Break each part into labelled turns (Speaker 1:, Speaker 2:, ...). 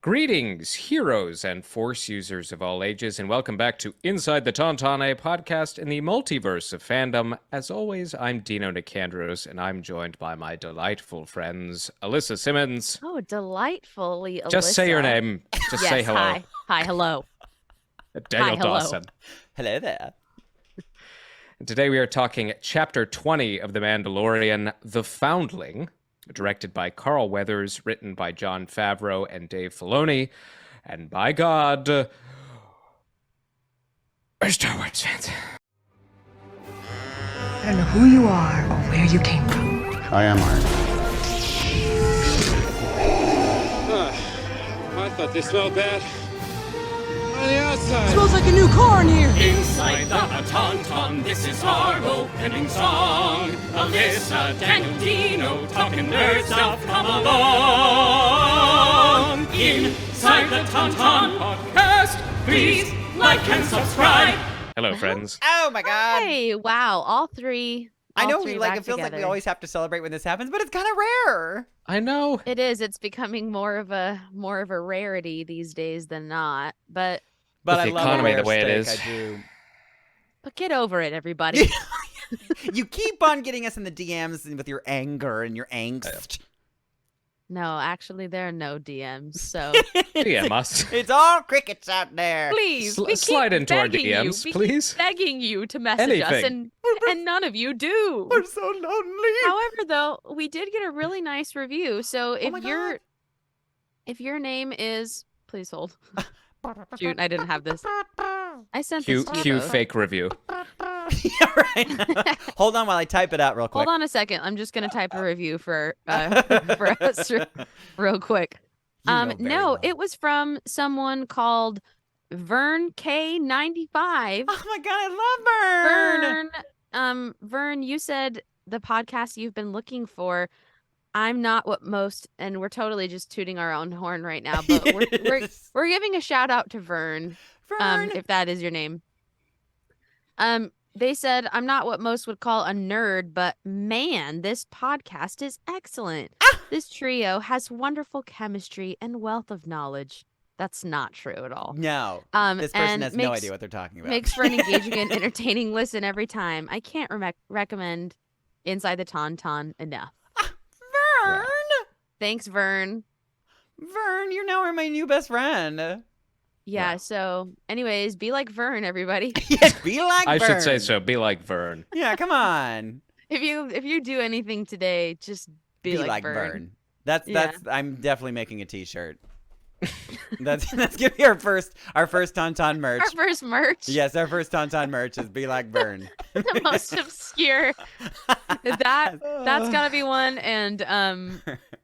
Speaker 1: Greetings, heroes and Force users of all ages, and welcome back to Inside the Tauntaun, a podcast in the multiverse of fandom. As always, I'm Dino Nicandros, and I'm joined by my delightful friends, Alyssa Simmons.
Speaker 2: Oh, delightfully, Alyssa.
Speaker 1: Just say your name. Just say hello.
Speaker 2: Hi. Hi, hello.
Speaker 1: Daniel
Speaker 2: Hi, hello.
Speaker 1: Dawson.
Speaker 3: Hello there.
Speaker 1: And today we are talking Chapter 20 of The Mandalorian, The Foundling, directed by Carl Weathers, written by Jon Favreau and Dave Filoni, and by God, we're Star Wars fans.
Speaker 4: I don't know who you are or where you came from.
Speaker 5: I am Iron.
Speaker 6: I thought they smelled bad. On the outside.
Speaker 4: Smells like a new car in here.
Speaker 7: Inside the Tauntaun, this is our opening song. Alyssa, Daniel, Dino, talking nerd stuff, come along. Inside the Tauntaun podcast, please like and subscribe.
Speaker 1: Hello, friends.
Speaker 3: Oh my god.
Speaker 2: Hey, wow, all three.
Speaker 3: I know,
Speaker 2: three
Speaker 3: like
Speaker 2: back
Speaker 3: it feels like we
Speaker 2: together.
Speaker 3: always have to celebrate when this happens, but it's kind of rare.
Speaker 1: I know.
Speaker 2: It is. It's becoming more of a rarity these days than not. But
Speaker 3: But
Speaker 1: With
Speaker 3: I
Speaker 1: the
Speaker 3: love
Speaker 1: economy
Speaker 3: a rare
Speaker 1: the way it
Speaker 3: steak,
Speaker 1: is.
Speaker 3: I do.
Speaker 2: get over it, everybody.
Speaker 3: You keep on getting us in the DMs with your anger and your angst.
Speaker 2: No, actually, there are no DMs. So
Speaker 1: DM us.
Speaker 3: It's all crickets out there.
Speaker 2: please, we keep
Speaker 1: Slide into our
Speaker 2: begging you.
Speaker 1: DMs,
Speaker 2: We keep
Speaker 1: please.
Speaker 2: begging you to message us,
Speaker 1: Anything.
Speaker 2: and none of you do.
Speaker 3: We're so lonely.
Speaker 2: However, though, we did get a really nice review. So if
Speaker 3: my
Speaker 2: your name is, please hold. Shoot, I didn't have this. I sent
Speaker 1: Cue
Speaker 2: this to you both.
Speaker 1: fake review.
Speaker 3: Yeah, right. Hold on while I type it out real quick.
Speaker 2: Hold on a second. I'm just gonna type a review for for us real quick.
Speaker 3: You know very
Speaker 2: No,
Speaker 3: well.
Speaker 2: it was from someone called Vern K95.
Speaker 3: Oh my god, I love Vern.
Speaker 2: Vern, you said the podcast you've been looking for. I'm not what most, and we're totally just tooting our own horn right now, but
Speaker 3: Yes.
Speaker 2: we're giving a shout out to Vern,
Speaker 3: Vern.
Speaker 2: if that is your name. They said, I'm not what most would call a nerd, but man, this podcast is excellent. This trio has wonderful chemistry and wealth of knowledge. That's not true at all.
Speaker 3: No, this person
Speaker 2: and
Speaker 3: has no idea what they're talking about.
Speaker 2: Makes for an engaging and entertaining listen every time. I can't recommend Inside the Tauntaun enough.
Speaker 3: Vern.
Speaker 2: Thanks, Vern.
Speaker 3: Vern, you now are my new best friend.
Speaker 2: Yeah, so anyways, be like Vern, everybody.
Speaker 3: Yes, be like
Speaker 1: I
Speaker 3: Vern.
Speaker 1: should say so. Be like Vern.
Speaker 3: Yeah, come on.
Speaker 2: If you do anything today, just be like Vern.
Speaker 3: That's
Speaker 2: Yeah.
Speaker 3: I'm definitely making a t-shirt. that's gonna be our first Tauntaun merch.
Speaker 2: Our first merch.
Speaker 3: Yes, our first Tauntaun merch is be like Vern.
Speaker 2: The most obscure. That's gotta be one, and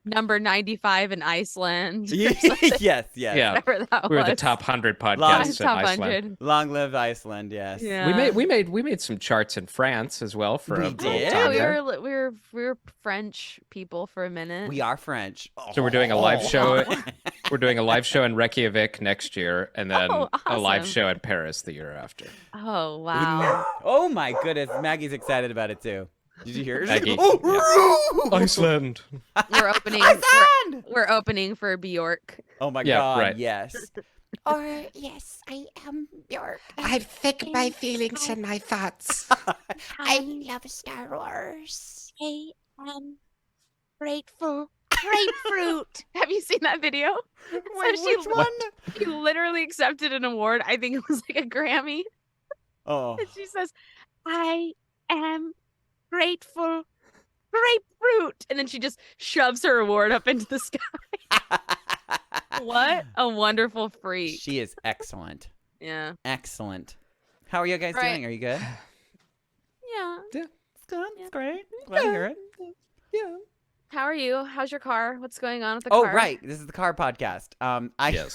Speaker 2: number 95 in Iceland. or something,
Speaker 3: Yes.
Speaker 1: Yeah.
Speaker 2: whatever that
Speaker 1: We were
Speaker 2: was.
Speaker 1: the top 100
Speaker 3: Long-
Speaker 1: podcasts in
Speaker 2: Top
Speaker 1: Iceland.
Speaker 2: 100.
Speaker 3: Long live Iceland. Yes.
Speaker 2: Yeah.
Speaker 1: We made some charts in France as well for
Speaker 3: We
Speaker 1: a little
Speaker 3: did?
Speaker 1: time
Speaker 2: Yeah,
Speaker 1: there.
Speaker 2: we were French people for a minute.
Speaker 3: We are French.
Speaker 1: So we're doing a live show.
Speaker 3: Oh.
Speaker 1: We're doing a live show in Reykjavik next year, and then
Speaker 2: Oh,
Speaker 1: a live
Speaker 2: awesome.
Speaker 1: show in Paris the year after.
Speaker 2: Oh wow.
Speaker 3: Oh my goodness, Maggie's excited about it too. Did you hear her?
Speaker 1: Maggie,
Speaker 3: Oh,
Speaker 1: Iceland.
Speaker 2: We're opening.
Speaker 3: Iceland!
Speaker 2: We're opening for Bjork.
Speaker 3: Oh my
Speaker 1: Yeah,
Speaker 3: god,
Speaker 1: right.
Speaker 3: yes.
Speaker 8: Or, yes, I am Bjork.
Speaker 4: I think my feelings and my thoughts.
Speaker 8: I love Star Wars. I am grateful. Grapefruit.
Speaker 2: Have you seen that video?
Speaker 3: Wait,
Speaker 2: she-
Speaker 3: which one?
Speaker 2: She literally accepted an award. I think it was like a Grammy.
Speaker 3: Oh.
Speaker 2: And she says, I am grateful. Grapefruit. And then she just shoves her award up into the sky. What a wonderful freak.
Speaker 3: She is excellent.
Speaker 2: Yeah.
Speaker 3: Excellent. How are you guys
Speaker 2: Right.
Speaker 3: doing? Are you good?
Speaker 2: Yeah.
Speaker 3: It's good.
Speaker 2: Yeah.
Speaker 3: It's great. Glad to hear it. Yeah.
Speaker 2: How are you? How's your car? What's going on with the
Speaker 3: Oh,
Speaker 2: car?
Speaker 3: right. This is the car podcast.
Speaker 1: Yes.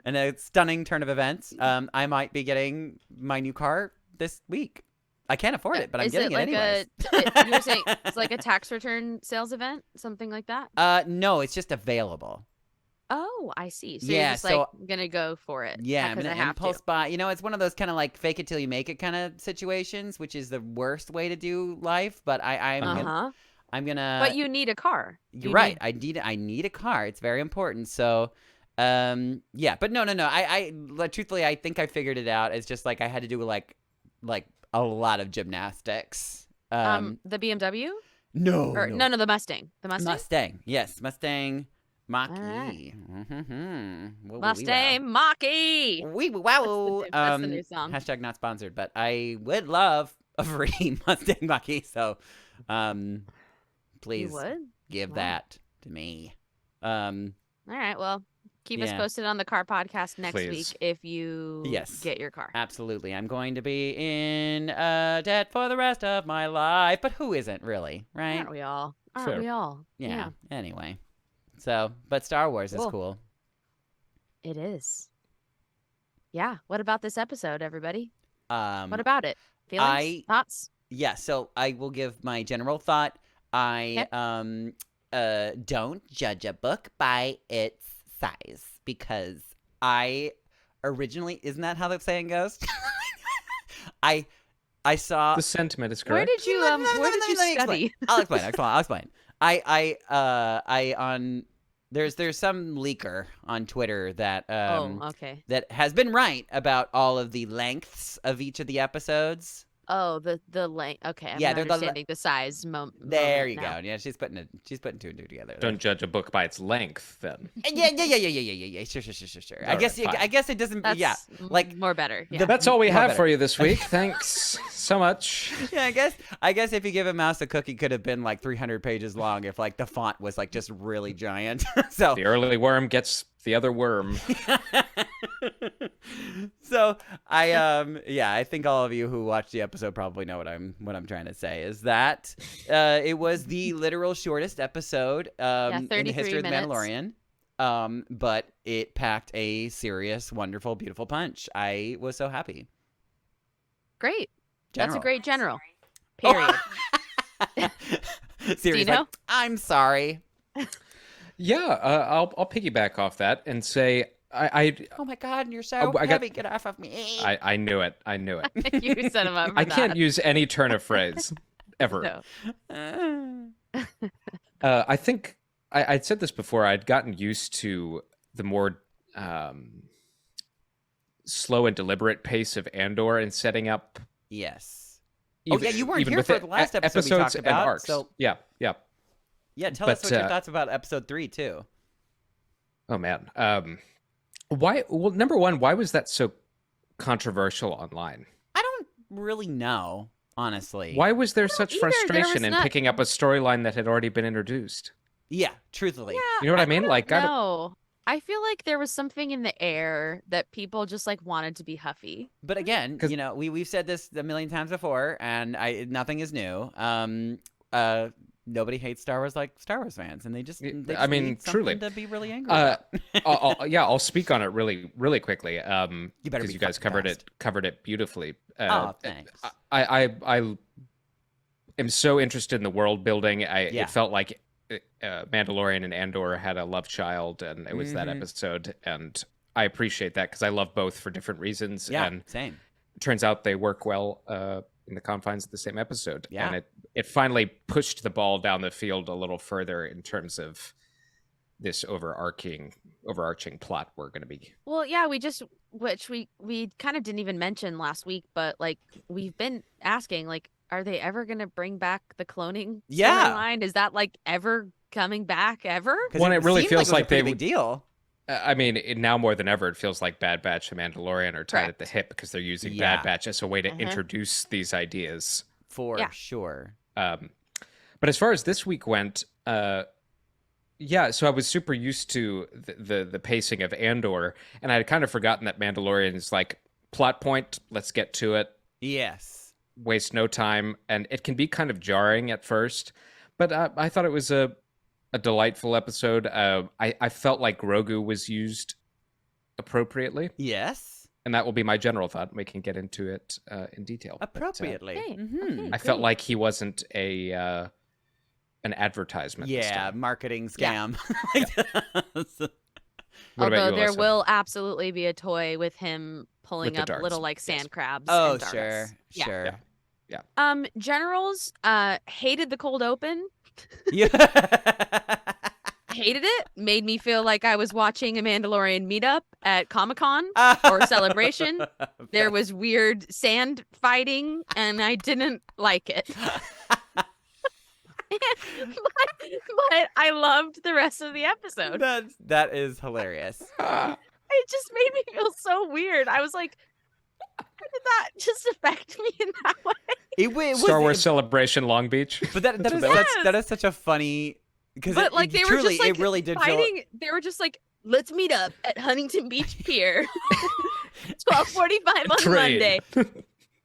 Speaker 3: In a stunning turn of events, I might be getting my new car this week. I can't afford it, but I'm
Speaker 2: Is
Speaker 3: getting
Speaker 2: it like
Speaker 3: anyways.
Speaker 2: you're saying it's like a tax return sales event? Something like that?
Speaker 3: No, it's just available.
Speaker 2: Oh, I see. So
Speaker 3: Yeah,
Speaker 2: you're just
Speaker 3: so-
Speaker 2: like gonna go for it.
Speaker 3: Yeah, I'm
Speaker 2: because
Speaker 3: gonna
Speaker 2: I have
Speaker 3: impulse
Speaker 2: to.
Speaker 3: buy. You know, it's one of those kind of like fake it till you make it kind of situations, which is the worst way to do life. But I'm gonna.
Speaker 2: But you need a car.
Speaker 3: You're
Speaker 2: You
Speaker 3: right.
Speaker 2: need-
Speaker 3: I need a car. It's very important. So Yeah, but no. Like, truthfully, I think I figured it out. It's just like I had to do like a lot of gymnastics.
Speaker 2: The BMW?
Speaker 3: No,
Speaker 2: Or
Speaker 3: no.
Speaker 2: no, the Mustang. The Mustang?
Speaker 3: Mustang. Yes, Mustang Mach-E.
Speaker 2: Alright.
Speaker 3: Whoa,
Speaker 2: Mustang Mach-E.
Speaker 3: wee wow.
Speaker 2: That's the new song.
Speaker 3: Hashtag not sponsored, but I would love a free Mustang Mach-E. So, please
Speaker 2: You would?
Speaker 3: give
Speaker 2: Wow.
Speaker 3: that to me.
Speaker 2: All right. Well, keep us
Speaker 3: Yeah.
Speaker 2: posted on the car podcast next
Speaker 1: Please.
Speaker 2: week if you
Speaker 3: Yes.
Speaker 2: get your car.
Speaker 3: Absolutely. I'm going to be in debt for the rest of my life, but who isn't really, right?
Speaker 2: Aren't we all?
Speaker 1: Fair.
Speaker 2: Aren't we all?
Speaker 3: Yeah. Anyway. So, but Star Wars is
Speaker 2: Cool.
Speaker 3: cool.
Speaker 2: It is. Yeah. What about this episode, everybody? What about it? Feelings? Thoughts?
Speaker 3: Yeah, so I will give my general thought. I don't judge a book by its size because I originally, isn't that how the saying goes? I saw
Speaker 1: The sentiment is
Speaker 2: Where
Speaker 1: correct.
Speaker 2: did you
Speaker 3: Let me
Speaker 2: study?
Speaker 3: explain. I'll explain. I on there's some leaker on Twitter that
Speaker 2: okay.
Speaker 3: that has been right about all of the lengths of each of the episodes.
Speaker 2: Oh, the length. Okay, I'm
Speaker 3: Yeah,
Speaker 2: not
Speaker 3: they're the
Speaker 2: understanding the size.
Speaker 3: There you
Speaker 2: now.
Speaker 3: go. Yeah, she's putting two and two together.
Speaker 1: Don't judge a book by its length, then.
Speaker 3: Yeah. Sure.
Speaker 1: All right, fine.
Speaker 3: I guess it doesn't.
Speaker 2: That's
Speaker 3: Yeah, like
Speaker 2: more better. Yeah.
Speaker 1: That's all we
Speaker 3: More
Speaker 1: have
Speaker 3: better.
Speaker 1: for you this week. Thanks so much.
Speaker 3: yeah. I guess if you give a mouse a cookie, could have been like 300 pages long if like the font was like just really giant. So
Speaker 1: The early worm gets the other worm.
Speaker 3: so I think all of you who watched the episode probably know what I'm trying to say is that it was the literal shortest episode in the
Speaker 2: 33
Speaker 3: history of the
Speaker 2: minutes.
Speaker 3: Mandalorian. But it packed a serious, wonderful, beautiful punch. I was so happy.
Speaker 2: Great. That's a
Speaker 3: General.
Speaker 2: great general. Period.
Speaker 3: Serious,
Speaker 2: Dino?
Speaker 3: like, I'm sorry.
Speaker 1: Yeah, I'll piggyback off that and say
Speaker 3: Oh my God, you're so
Speaker 1: I got-
Speaker 3: heavy. Get off of me.
Speaker 1: I knew it.
Speaker 2: You set him up for
Speaker 1: I
Speaker 2: that.
Speaker 1: can't use any turn of phrase ever.
Speaker 2: No.
Speaker 1: I think I'd said this before. I'd gotten used to the more slow and deliberate pace of Andor and setting up.
Speaker 3: Yes. Oh, yeah, you weren't
Speaker 1: even
Speaker 3: here
Speaker 1: with
Speaker 3: for
Speaker 1: it,
Speaker 3: the last episode we
Speaker 1: episodes
Speaker 3: talked
Speaker 1: and
Speaker 3: about,
Speaker 1: arcs.
Speaker 3: so-
Speaker 1: Yeah.
Speaker 3: Yeah, tell us
Speaker 1: But,
Speaker 3: what your thoughts about episode 3 too.
Speaker 1: Oh man. Why? Well, number one, why was that so controversial online?
Speaker 3: I don't really know, honestly.
Speaker 1: Why was there such
Speaker 2: either. There was
Speaker 1: frustration in
Speaker 2: not-
Speaker 1: picking up a storyline that had already been introduced?
Speaker 3: Yeah, truthfully.
Speaker 1: You know what I mean? Like, I don't-
Speaker 2: No. I feel like there was something in the air that people just like wanted to be huffy.
Speaker 3: But again,
Speaker 1: 'Cause-
Speaker 3: you know, we've said this a million times before, and nothing is new. Nobody hates Star Wars like Star Wars fans, and they just
Speaker 1: I mean,
Speaker 3: need
Speaker 1: truly.
Speaker 3: something to be really angry about.
Speaker 1: I'll speak on it really quickly.
Speaker 3: You better
Speaker 1: Because
Speaker 3: be
Speaker 1: you guys
Speaker 3: fucking
Speaker 1: covered it beautifully.
Speaker 3: Oh, thanks.
Speaker 1: I am so interested in the world building.
Speaker 3: Yeah.
Speaker 1: It felt like Mandalorian and Andor had a love child, and it was that
Speaker 3: Mhm.
Speaker 1: episode, and I appreciate that because I love both for different reasons.
Speaker 3: Yeah,
Speaker 1: And
Speaker 3: same.
Speaker 1: it turns out they work well in the confines of the same episode.
Speaker 3: Yeah.
Speaker 1: And it finally pushed the ball down the field a little further in terms of this overarching plot we're going to be.
Speaker 2: Well, yeah, we kind of didn't even mention last week, but like we've been asking, like, are they ever gonna bring back the cloning
Speaker 3: Yeah.
Speaker 2: storyline? Is that like ever coming back ever?
Speaker 3: 'Cause
Speaker 1: Well, it really
Speaker 3: seemed
Speaker 1: feels
Speaker 3: it was
Speaker 1: like
Speaker 3: a pretty
Speaker 1: they
Speaker 3: big deal.
Speaker 1: I mean, now more than ever, it feels like Bad Batch and Mandalorian are tied at the
Speaker 2: Correct.
Speaker 1: hip because they're using
Speaker 3: Yeah.
Speaker 1: Bad Batch as a way to
Speaker 2: Uh-huh.
Speaker 1: introduce these ideas.
Speaker 3: For
Speaker 2: Yeah.
Speaker 3: sure.
Speaker 1: But as far as this week went, yeah, so I was super used to the pacing of Andor, and I had kind of forgotten that Mandalorian is like plot point. Let's get to it.
Speaker 3: Yes.
Speaker 1: Waste no time, and it can be kind of jarring at first, but I thought it was a delightful episode. I felt like Grogu was used appropriately,
Speaker 3: Yes.
Speaker 1: and that will be my general thought. We can get into it in detail. But,
Speaker 3: Appropriately.
Speaker 2: Okay,
Speaker 3: Mhm.
Speaker 2: okay.
Speaker 1: I felt like he wasn't an advertisement. this
Speaker 3: Yeah,
Speaker 1: time.
Speaker 3: marketing
Speaker 2: Yeah.
Speaker 3: scam.
Speaker 1: What about
Speaker 2: Although
Speaker 1: you,
Speaker 2: there
Speaker 1: Alyssa?
Speaker 2: will absolutely be a toy with him pulling
Speaker 1: the
Speaker 2: up
Speaker 1: darts,
Speaker 2: little like
Speaker 1: yes.
Speaker 2: sand crabs.
Speaker 3: Oh,
Speaker 2: and darts.
Speaker 3: sure.
Speaker 2: Yeah.
Speaker 3: Sure.
Speaker 2: Generals hated the cold open.
Speaker 3: Yeah.
Speaker 2: Hated it. Made me feel like I was watching a Mandalorian meetup at Comic-Con or Celebration. There was weird sand fighting, and I didn't like it. but I loved the rest of the episode.
Speaker 3: That is hilarious.
Speaker 2: It just made me feel so weird. I was like, how did that just affect me in that way?
Speaker 1: Star Wars Celebration Long Beach.
Speaker 3: But that is such a funny, because
Speaker 2: But like they were just like
Speaker 3: it really did
Speaker 2: fighting. They were just like, let's meet up at Huntington Beach Pier, 12:45 on Monday,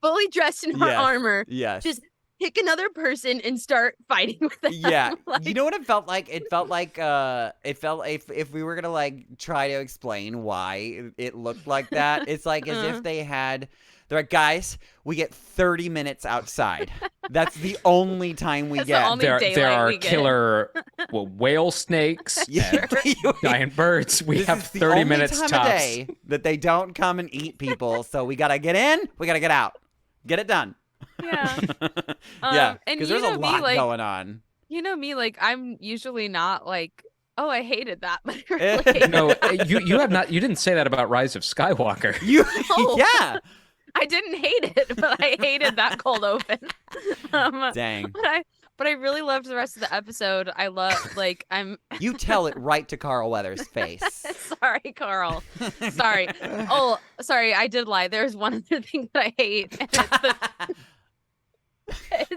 Speaker 2: fully dressed in our armor.
Speaker 3: Yes.
Speaker 2: Just pick another person and start fighting with them.
Speaker 3: Yeah.
Speaker 2: Like,
Speaker 3: You know what it felt like? It felt like if we were gonna like try to explain why it looked like that, it's like as if they're like, guys, we get 30 minutes outside. That's the only time we
Speaker 2: That's the
Speaker 3: get.
Speaker 2: only daylight
Speaker 1: There are
Speaker 2: we get.
Speaker 1: killer whale snakes and giant birds. We
Speaker 3: This
Speaker 1: have
Speaker 3: is the
Speaker 1: 30
Speaker 3: only
Speaker 1: minutes
Speaker 3: time
Speaker 1: tops.
Speaker 3: of day that they don't come and eat people. So we gotta get in, we gotta get out. Get it done.
Speaker 2: Yeah.
Speaker 3: Yeah,
Speaker 2: And
Speaker 3: because
Speaker 2: you
Speaker 3: there's a
Speaker 2: know me,
Speaker 3: lot
Speaker 2: like,
Speaker 3: going on.
Speaker 2: You know me, like I'm usually not like, oh, I hated that, but I really hated
Speaker 1: No,
Speaker 2: that.
Speaker 1: you have not. You didn't say that about Rise of Skywalker.
Speaker 2: No.
Speaker 3: Yeah.
Speaker 2: I didn't hate it, but I hated that cold open.
Speaker 3: Dang.
Speaker 2: But I really loved the rest of the episode. I love
Speaker 3: You tell it right to Carl Weathers' face.
Speaker 2: Sorry, Carl. Sorry. Oh, sorry, I did lie. There's one other thing that I hate, and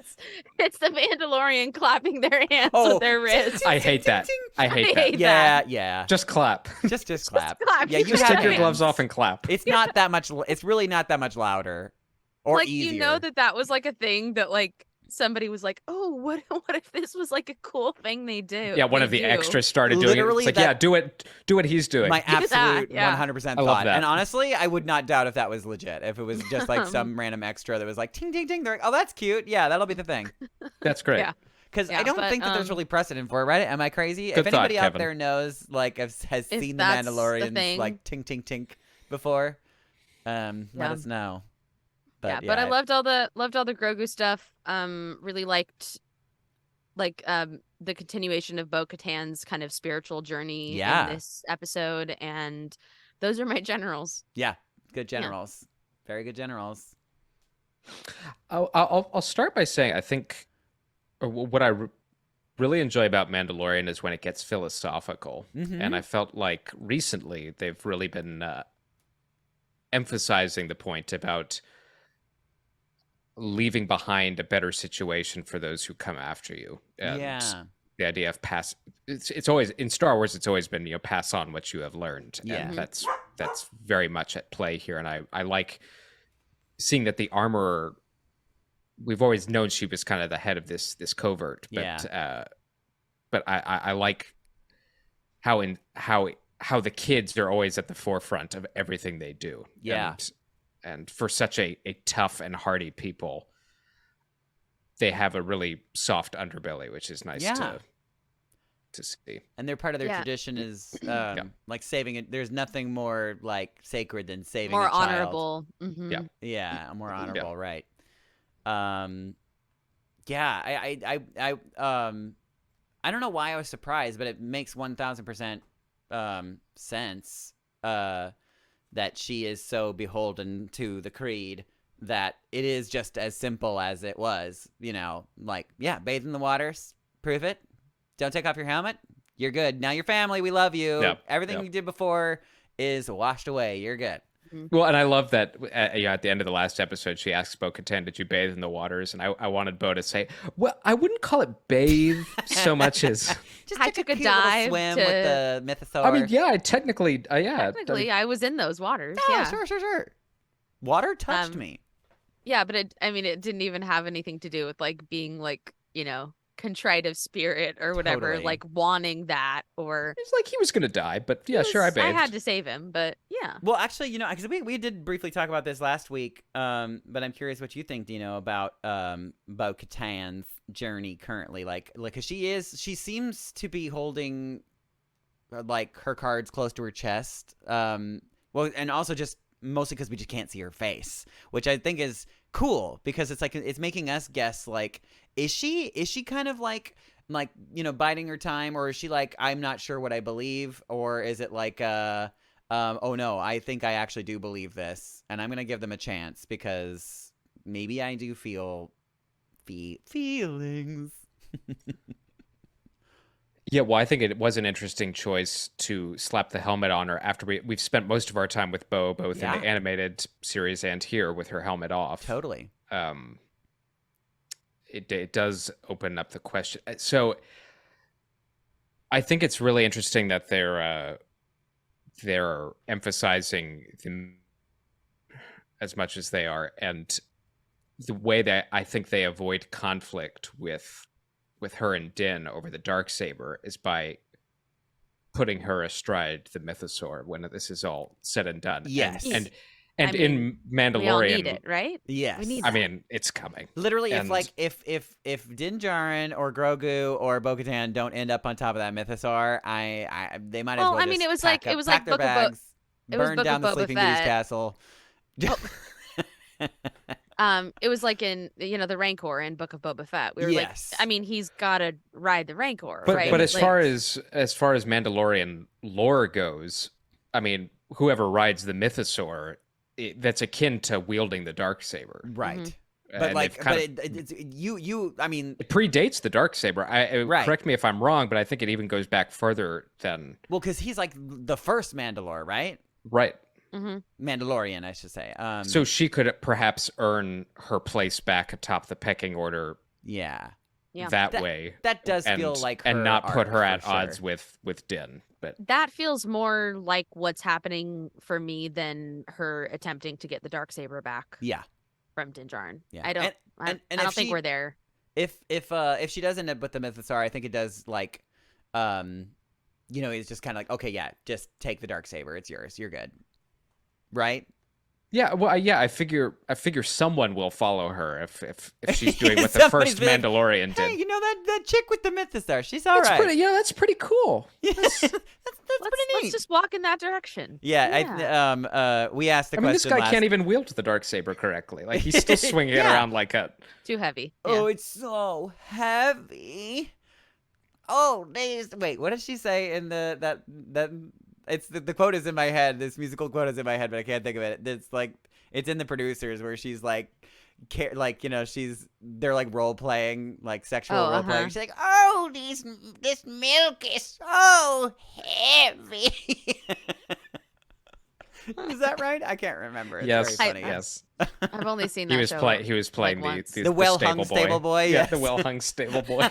Speaker 2: it's the Mandalorian clapping their hands with their wrists.
Speaker 1: I hate that. I hate that.
Speaker 2: that.
Speaker 3: Yeah.
Speaker 1: Just clap.
Speaker 3: Just clap.
Speaker 2: clap.
Speaker 3: Yeah, you
Speaker 1: Just
Speaker 3: have
Speaker 1: take your
Speaker 3: hands.
Speaker 1: gloves off and clap.
Speaker 3: It's not that much. It's really not that much louder or
Speaker 2: Like
Speaker 3: easier.
Speaker 2: you know that was like a thing that like somebody was like, oh, what if this was like a cool thing they do?
Speaker 1: Yeah, one of the extras started doing it.
Speaker 3: Literally
Speaker 1: It's like,
Speaker 3: that-
Speaker 1: do what he's doing.
Speaker 3: My
Speaker 2: Do that,
Speaker 3: absolute
Speaker 2: yeah.
Speaker 3: 100%
Speaker 1: I love
Speaker 3: thought.
Speaker 1: that.
Speaker 3: And honestly, I would not doubt if that was legit. If it was just like some random extra that was like, ting, ting, ting. They're like, oh, that's cute. Yeah, that'll be the thing.
Speaker 1: That's great.
Speaker 2: Yeah.
Speaker 3: Because
Speaker 2: Yeah,
Speaker 3: I don't
Speaker 2: but,
Speaker 3: think that there's really precedent for it, right? Am I crazy?
Speaker 1: Good
Speaker 3: If anybody
Speaker 1: thought,
Speaker 3: out
Speaker 1: Kevin.
Speaker 3: there knows, like, has
Speaker 2: If
Speaker 3: seen the
Speaker 2: that's the
Speaker 3: Mandalorians,
Speaker 2: thing.
Speaker 3: like, tink, tink, tink before, let
Speaker 2: Yeah.
Speaker 3: us know.
Speaker 2: But I loved all the Grogu stuff. Really liked the continuation of Bo-Katan's kind of spiritual journey
Speaker 3: Yeah.
Speaker 2: in this episode, and those are my generals.
Speaker 3: Yeah, good generals. Very good generals.
Speaker 1: I'll start by saying I think what I really enjoy about Mandalorian is when it gets philosophical, and I felt like recently they've really been emphasizing the point about leaving behind a better situation for those who come after you. And
Speaker 3: Yeah.
Speaker 1: the idea of it's always in Star Wars, it's always been, pass on what you have learned.
Speaker 3: Yeah.
Speaker 1: And that's very much at play here. And I like seeing that the armorer, we've always known she was kind of the head of this covert, but but I like how the kids are always at the forefront of everything they do.
Speaker 3: Yeah.
Speaker 1: And for such a tough and hardy people, they have a really soft underbelly, which is nice to see.
Speaker 3: And they're part of their
Speaker 2: Yeah.
Speaker 3: tradition is like saving it. There's nothing more like sacred than saving
Speaker 2: More
Speaker 3: a child.
Speaker 2: honorable. Mhm.
Speaker 1: Yeah.
Speaker 3: Yeah, more honorable, right? I don't know why I was surprised, but it makes 1000% sense that she is so beholden to the creed that it is just as simple as it was. Like, bathe in the waters, prove it. Don't take off your helmet. You're good. Now you're family. We love you.
Speaker 1: Yep,
Speaker 3: Everything
Speaker 1: yep.
Speaker 3: you did before is washed away. You're good.
Speaker 1: Well, and I love that at the end of the last episode, she asks Bo-Katan, did you bathe in the waters? And I wanted Bo to say, well, I wouldn't call it bathe so much as...
Speaker 3: Just
Speaker 2: I
Speaker 3: took
Speaker 2: took a
Speaker 3: cute little
Speaker 2: dive
Speaker 3: swim
Speaker 2: to-
Speaker 3: with the mythosaur.
Speaker 1: I mean, yeah, technically,
Speaker 2: Technically, I was in those waters.
Speaker 3: Yeah,
Speaker 2: Yeah.
Speaker 3: sure. Water touched
Speaker 2: Um,
Speaker 3: me.
Speaker 2: Yeah, but it didn't even have anything to do with like being like, contrite of spirit or whatever,
Speaker 3: Totally.
Speaker 2: like wanting that or
Speaker 1: It's like he was going to die, but yeah, sure, I bathed.
Speaker 2: I had to save him, but yeah.
Speaker 3: Well, actually, because we did briefly talk about this last week, but I'm curious what you think, Dino, about Bo-Katan's journey currently. Like, cause she seems to be holding like her cards close to her chest. Well, and also just mostly because we just can't see her face, which I think is cool because it's like it's making us guess like is she kind of like like, you know, biding her time, or is she like, I'm not sure what I believe, or is it like, oh no, I think I actually do believe this, and I'm gonna give them a chance because maybe I do feel feelings.
Speaker 1: Yeah, well, I think it was an interesting choice to slap the helmet on her after we've spent most of our time with Bo, both in the animated series and here with her helmet off.
Speaker 3: Totally.
Speaker 1: It does open up the question. So I think it's really interesting that they're emphasizing them as much as they are, and the way that I think they avoid conflict with her and Din over the Darksaber is by putting her astride the mythosaur when this is all said and done.
Speaker 3: Yes.
Speaker 1: And
Speaker 2: I mean,
Speaker 1: in Mandalorian,
Speaker 2: we all need it, right?
Speaker 3: Yes.
Speaker 2: We need
Speaker 1: I
Speaker 2: that.
Speaker 1: mean, it's coming.
Speaker 3: Literally,
Speaker 1: And-
Speaker 3: if Din Djarin or Grogu or Bo-Katan don't end up on top of that mythosaur, they might as
Speaker 2: Well,
Speaker 3: well
Speaker 2: I mean,
Speaker 3: just
Speaker 2: it was
Speaker 3: pack
Speaker 2: like- it
Speaker 3: up-
Speaker 2: was
Speaker 3: pack
Speaker 2: like
Speaker 3: their
Speaker 2: Book of Bo-
Speaker 3: bags,
Speaker 2: it was
Speaker 3: burn
Speaker 2: Book
Speaker 3: down
Speaker 2: of
Speaker 3: the
Speaker 2: Boba
Speaker 3: Sleeping Beauty's
Speaker 2: Fett.
Speaker 3: castle.
Speaker 2: It was like in the Rancor in Book of Boba Fett. We were
Speaker 3: Yes.
Speaker 2: like, I mean, he's got to ride the Rancor,
Speaker 1: But
Speaker 2: right?
Speaker 1: but as
Speaker 2: Like,
Speaker 1: far as Mandalorian lore goes, I mean, whoever rides the mythosaur, that's akin to wielding the Darksaber.
Speaker 3: Right.
Speaker 2: Mhm.
Speaker 3: But
Speaker 1: And
Speaker 3: like,
Speaker 1: they've kind
Speaker 3: but
Speaker 1: of-
Speaker 3: it's you. I mean,
Speaker 1: it predates the Darksaber.
Speaker 3: Right.
Speaker 1: Correct me if I'm wrong, but I think it even goes back further than
Speaker 3: well, because he's like the first Mandalore, right?
Speaker 1: right.
Speaker 2: mhm.
Speaker 3: Mandalorian, I should say.
Speaker 1: So she could perhaps earn her place back atop the pecking order
Speaker 3: yeah,
Speaker 2: Yeah.
Speaker 1: that
Speaker 3: That-
Speaker 1: way,
Speaker 3: that does
Speaker 1: and,
Speaker 3: feel like
Speaker 1: and
Speaker 3: her
Speaker 1: not put
Speaker 3: arc,
Speaker 1: her at
Speaker 3: for sure.
Speaker 1: odds with Din. But
Speaker 2: That feels more like what's happening for me than her attempting to get the Darksaber back
Speaker 3: Yeah,
Speaker 2: from Din Djarin.
Speaker 3: yeah.
Speaker 2: I don't.
Speaker 3: And
Speaker 2: I
Speaker 3: if
Speaker 2: don't think
Speaker 3: she-
Speaker 2: we're there.
Speaker 3: If she does end up with the mythosaur, I think it does like, it's just kind of like, okay, yeah, just take the Darksaber. It's yours. You're good. Right?
Speaker 1: yeah, well, yeah, I figure someone will follow her if she's doing what the
Speaker 3: Somebody's
Speaker 1: first
Speaker 3: been like,
Speaker 1: Mandalorian
Speaker 3: Hey,
Speaker 1: did.
Speaker 3: you know that chick with the mythosaur? She's all
Speaker 1: That's
Speaker 3: right.
Speaker 1: pretty. Yeah, that's pretty cool.
Speaker 3: that's pretty
Speaker 2: Let's
Speaker 3: neat.
Speaker 2: just walk in that direction.
Speaker 3: Yeah, we asked the
Speaker 1: I mean, this
Speaker 3: question
Speaker 1: guy
Speaker 3: last.
Speaker 1: can't even wield the Darksaber correctly. Like he's still swinging it
Speaker 3: Yeah.
Speaker 1: around like a.
Speaker 2: Too heavy.
Speaker 3: Oh, it's so heavy. Oh, wait, what did she say in that it's the quote is in my head. This musical quote is in my head, but I can't think of it. It's like it's in The Producers where she's like they're like role playing, like sexual
Speaker 2: Oh,
Speaker 3: role playing.
Speaker 2: uh-huh.
Speaker 3: She's like, "Oh, this milk is so heavy." Is that right? I can't remember. It's
Speaker 1: Yes,
Speaker 3: very funny.
Speaker 1: yes.
Speaker 2: I've only seen that
Speaker 1: He was
Speaker 2: show.
Speaker 1: He was playing
Speaker 2: once.
Speaker 1: the
Speaker 3: The well-hung stable boy,
Speaker 1: Yeah,
Speaker 3: yes.
Speaker 1: the well-hung stable boy.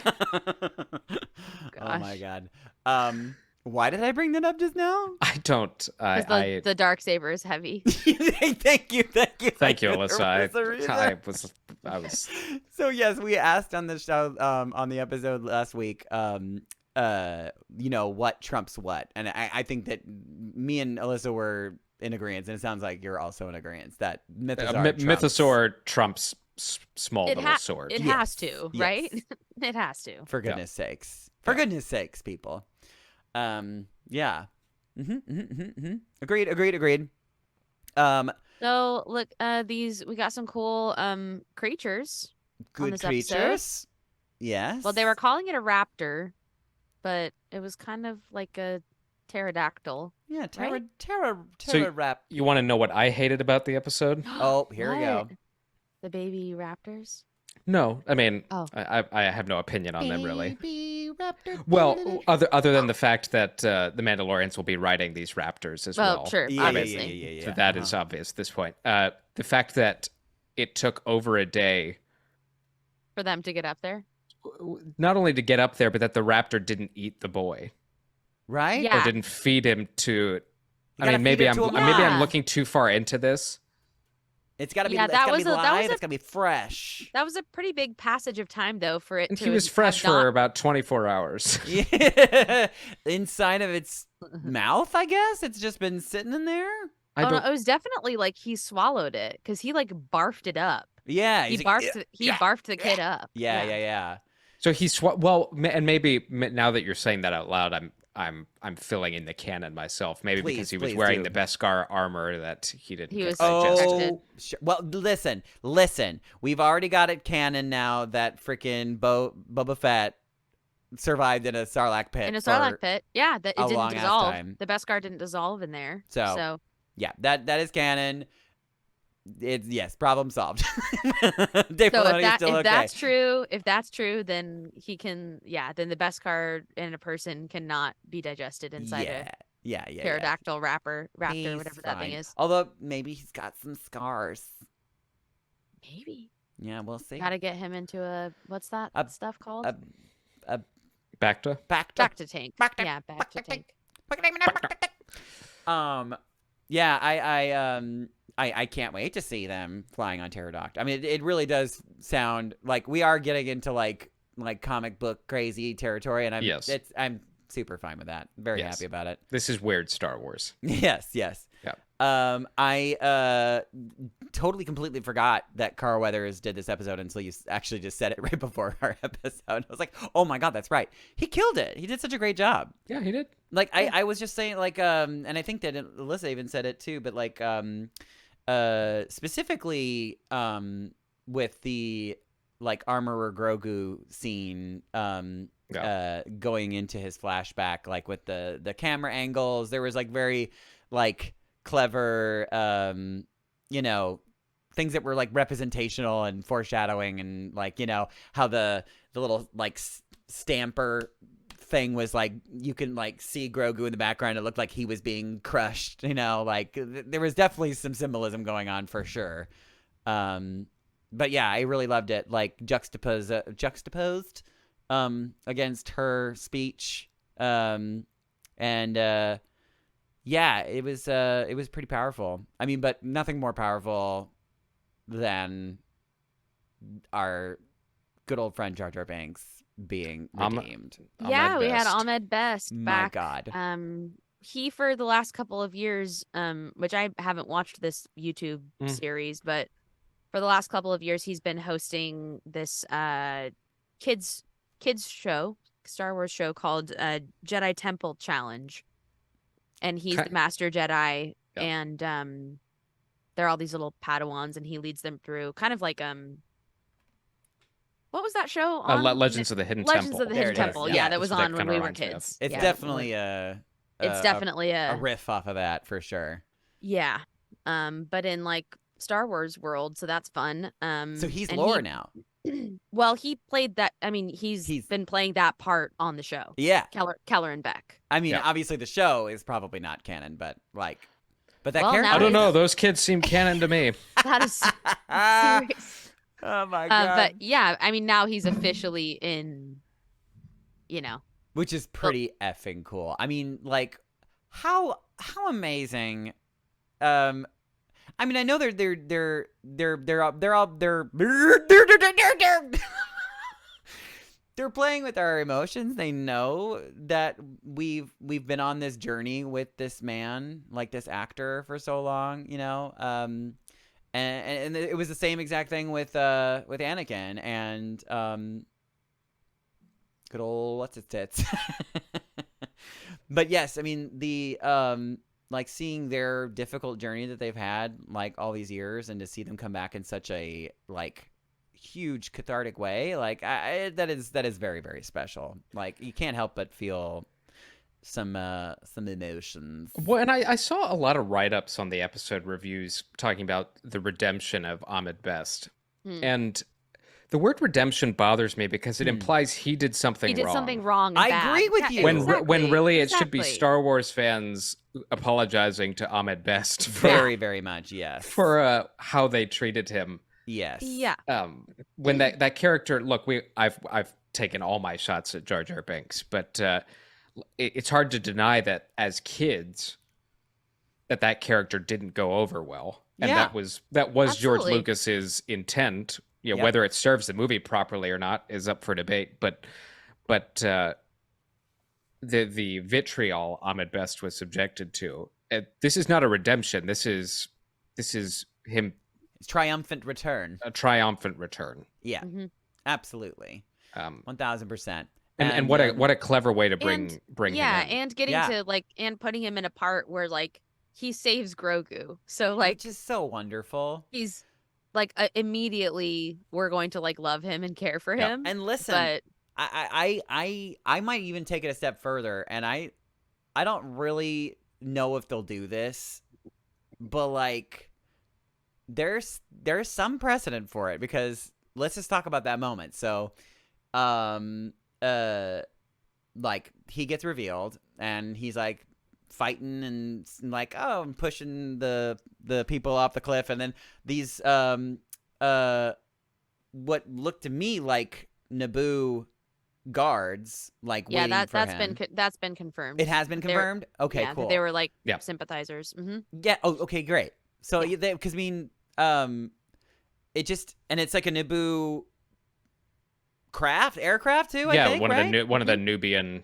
Speaker 3: Oh my
Speaker 2: Gosh.
Speaker 3: god. Why did I bring that up just now?
Speaker 1: I don't.
Speaker 2: 'Cause the Darksaber is heavy.
Speaker 3: Thank you.
Speaker 1: Thank you,
Speaker 3: There
Speaker 1: Alyssa.
Speaker 3: was a reason.
Speaker 1: I was.
Speaker 3: So yes, we asked on the show, on the episode last week, what trumps what, and I think that me and Alyssa were in agreement, and it sounds like you're also in agreement that
Speaker 1: Mythosaur trumps small
Speaker 2: It
Speaker 1: little sword.
Speaker 2: It
Speaker 3: Yes.
Speaker 2: has to,
Speaker 3: Yes.
Speaker 2: right? It has to.
Speaker 3: For goodness sakes. For goodness sakes, people. Yeah. Agreed.
Speaker 2: So look, we got some cool creatures.
Speaker 3: Good
Speaker 2: this episode.
Speaker 3: creatures. Yes.
Speaker 2: Well, they were calling it a raptor, but it was kind of like a pterodactyl.
Speaker 3: Yeah,
Speaker 2: right?
Speaker 1: So
Speaker 3: rap.
Speaker 1: You want to know what I hated about the episode?
Speaker 3: Oh, here we go.
Speaker 2: What? The baby raptors.
Speaker 1: No, I mean,
Speaker 2: Oh.
Speaker 1: I have no opinion on them really.
Speaker 3: Baby raptor.
Speaker 1: Well, other than the fact that the Mandalorians will be riding these raptors as well.
Speaker 2: Sure,
Speaker 3: Yeah,
Speaker 2: obviously.
Speaker 3: yeah.
Speaker 1: So that is obvious at this point. The fact that it took over a day,
Speaker 2: For them to get up there.
Speaker 1: not only to get up there, but that the raptor didn't eat the boy
Speaker 3: Right?
Speaker 2: Yeah.
Speaker 1: or didn't feed him to.
Speaker 3: You
Speaker 1: I
Speaker 3: gotta
Speaker 1: mean, maybe
Speaker 3: feed it
Speaker 1: I'm
Speaker 3: to a
Speaker 1: maybe I'm
Speaker 2: Yeah.
Speaker 1: looking too far into this.
Speaker 3: It's got to be,
Speaker 2: Yeah,
Speaker 3: it's
Speaker 2: that
Speaker 3: gotta
Speaker 2: was
Speaker 3: be
Speaker 2: a- that
Speaker 3: live.
Speaker 2: was a-
Speaker 3: It's got to be fresh.
Speaker 2: That was a pretty big passage of time, though, for it
Speaker 1: And
Speaker 2: to.
Speaker 1: he was fresh
Speaker 2: have
Speaker 1: for
Speaker 2: not-
Speaker 1: about 24 hours.
Speaker 3: Yeah. Inside of its mouth, I guess. It's just been sitting in there.
Speaker 1: I
Speaker 2: Oh, no,
Speaker 1: don't.
Speaker 2: it was definitely like he swallowed it because he like barfed it up.
Speaker 3: Yeah.
Speaker 2: He
Speaker 3: he's like,
Speaker 2: barfed. He barfed the kid up.
Speaker 3: Yeah.
Speaker 1: So he's and maybe now that you're saying that out loud, I'm filling in the canon myself. Maybe because he was
Speaker 3: Please
Speaker 1: wearing
Speaker 3: do.
Speaker 1: the Beskar armor that he didn't.
Speaker 2: He
Speaker 1: get
Speaker 2: was
Speaker 1: digested.
Speaker 2: protected.
Speaker 3: Oh, sure. Well, listen. We've already got it canon now that freaking Boba Fett survived in a Sarlacc pit.
Speaker 2: In a
Speaker 3: for
Speaker 2: Sarlacc pit. Yeah, that it
Speaker 3: a
Speaker 2: didn't
Speaker 3: long-ass
Speaker 2: dissolve.
Speaker 3: time.
Speaker 2: The Beskar didn't dissolve in there. So
Speaker 3: Yeah, that is canon. It's yes, problem solved. Dave
Speaker 2: So
Speaker 3: Filoni's still
Speaker 2: if
Speaker 3: okay.
Speaker 2: that's true, then he can, then the Beskar in a person cannot be digested inside
Speaker 3: Yeah, yeah,
Speaker 2: a
Speaker 3: yeah.
Speaker 2: pterodactyl raptor,
Speaker 3: He's
Speaker 2: whatever that thing
Speaker 3: fine.
Speaker 2: is.
Speaker 3: Although maybe he's got some scars.
Speaker 2: Maybe.
Speaker 3: Yeah, we'll see.
Speaker 2: Gotta get him into what's that
Speaker 3: A-
Speaker 2: stuff called?
Speaker 1: Bacta.
Speaker 2: Bacta tank.
Speaker 3: Bacta.
Speaker 2: Yeah, Bacta tank.
Speaker 3: Yeah, I can't wait to see them flying on pterodactyl. I mean, it really does sound like we are getting into like comic book crazy territory, and I'm super fine with that. Very happy about it.
Speaker 1: This is weird Star Wars.
Speaker 3: Yes.
Speaker 1: Yeah.
Speaker 3: I totally completely forgot that Carl Weathers did this episode until you actually just said it right before our episode. I was like, oh my God, that's right. He killed it. He did such a great job.
Speaker 1: Yeah, he did.
Speaker 3: Like, I was just saying, like, and I think that Alyssa even said it too, but like, specifically, with the like Armorer Grogu scene, going into his flashback, like with the camera angles, there was like very like clever, things that were like representational and foreshadowing, and like, how the little like stamper thing was like, you can like see Grogu in the background. It looked like he was being crushed, like there was definitely some symbolism going on for sure. But yeah, I really loved it, like juxtaposed against her speech. Yeah, it was pretty powerful. I mean, but nothing more powerful than our good old friend Jar Jar Binks being redeemed.
Speaker 2: Yeah, we had Ahmed Best
Speaker 3: My
Speaker 2: back.
Speaker 3: God.
Speaker 2: He, for the last couple of years, which I haven't watched this YouTube series, but for the last couple of years, he's been hosting this kids show, Star Wars show called Jedi Temple Challenge, and he's the Master Jedi, and there are all these little Padawans, and he leads them through kind of like what was that show on?
Speaker 1: Legends of the Hidden Temple.
Speaker 2: Legends of the Hidden Temple. Yeah, that was on when we were kids.
Speaker 3: It's definitely
Speaker 2: it's definitely a
Speaker 3: riff off of that for sure.
Speaker 2: Yeah. But in like Star Wars world, so that's fun.
Speaker 3: So he's lore now.
Speaker 2: Well, he played that. I mean, he's been playing that part on the show.
Speaker 3: Yeah.
Speaker 2: Keller and Beck.
Speaker 3: I mean, obviously the show is probably not canon, but that
Speaker 2: character.
Speaker 1: I don't know. Those kids seem canon to me.
Speaker 2: That is serious.
Speaker 3: Oh my God.
Speaker 2: But yeah, I mean, now he's officially in,
Speaker 3: which is pretty effing cool. I mean, like, how amazing. I mean, I know they're playing with our emotions. They know that we've been on this journey with this man, like this actor, for so long, and it was the same exact thing with Anakin and good old what's its tits. But yes, I mean the like seeing their difficult journey that they've had like all these years, and to see them come back in such a like huge cathartic way, like that is very, very special. Like you can't help but feel some emotions.
Speaker 1: Well, and I saw a lot of write-ups on the episode reviews talking about the redemption of Ahmed Best. And the word redemption bothers me because it implies he did something wrong.
Speaker 2: He did something wrong.
Speaker 3: I agree with you.
Speaker 1: When really it should be Star Wars fans apologizing to Ahmed Best for
Speaker 3: very, very much, yes,
Speaker 1: for how they treated him.
Speaker 3: Yes.
Speaker 2: Yeah.
Speaker 1: When that character, look, I've taken all my shots at Jar Jar Binks, but it's hard to deny that as kids that character didn't go over well, and that was George Lucas's intent. Whether it serves the movie properly or not is up for debate. But the vitriol Ahmed Best was subjected to, this is not a redemption. This is him.
Speaker 3: Triumphant return.
Speaker 1: A triumphant return.
Speaker 3: Yeah, absolutely. 1000%.
Speaker 1: And what a clever way to bring him in.
Speaker 2: And getting to like and putting him in a part where like he saves Grogu. So like,
Speaker 3: which is so wonderful.
Speaker 2: He's like immediately we're going to like love him and care for him.
Speaker 3: And listen,
Speaker 2: but
Speaker 3: I might even take it a step further, and I don't really know if they'll do this, but like there's some precedent for it, because let's just talk about that moment. So like he gets revealed and he's like fighting and like, oh, I'm pushing the people off the cliff, and then these what looked to me like Naboo guards like waiting for him.
Speaker 2: That's been confirmed.
Speaker 3: It has been confirmed. Okay,
Speaker 2: yeah,
Speaker 3: cool.
Speaker 2: They were like
Speaker 1: Yeah.
Speaker 2: sympathizers.
Speaker 3: Yeah. Oh, okay, great. So
Speaker 2: Yeah.
Speaker 3: because I mean, it just, and it's like a Naboo aircraft too.
Speaker 1: Yeah,
Speaker 3: I think,
Speaker 1: one
Speaker 3: right?
Speaker 1: of the Nubian.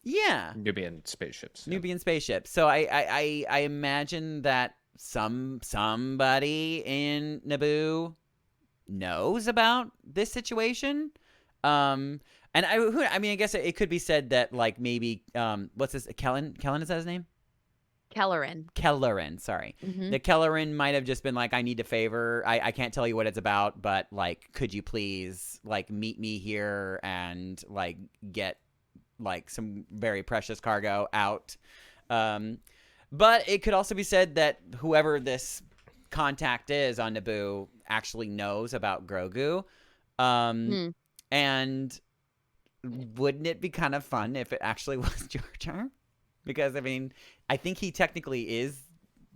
Speaker 3: Yeah.
Speaker 1: Nubian spaceships. yeah.
Speaker 3: Nubian spaceship. So I imagine that somebody in Naboo knows about this situation. And I mean, I guess it could be said that like maybe what's this? Kellen, is that his name?
Speaker 2: Kelleran.
Speaker 3: Sorry.
Speaker 2: Mhm.
Speaker 3: The Kelleran might have just been like, I need a favor. I can't tell you what it's about, but like, could you please like meet me here and like get like some very precious cargo out. But it could also be said that whoever this contact is on Naboo actually knows about Grogu. And wouldn't it be kind of fun if it actually was Jar Jar? Because, I mean, I think he technically is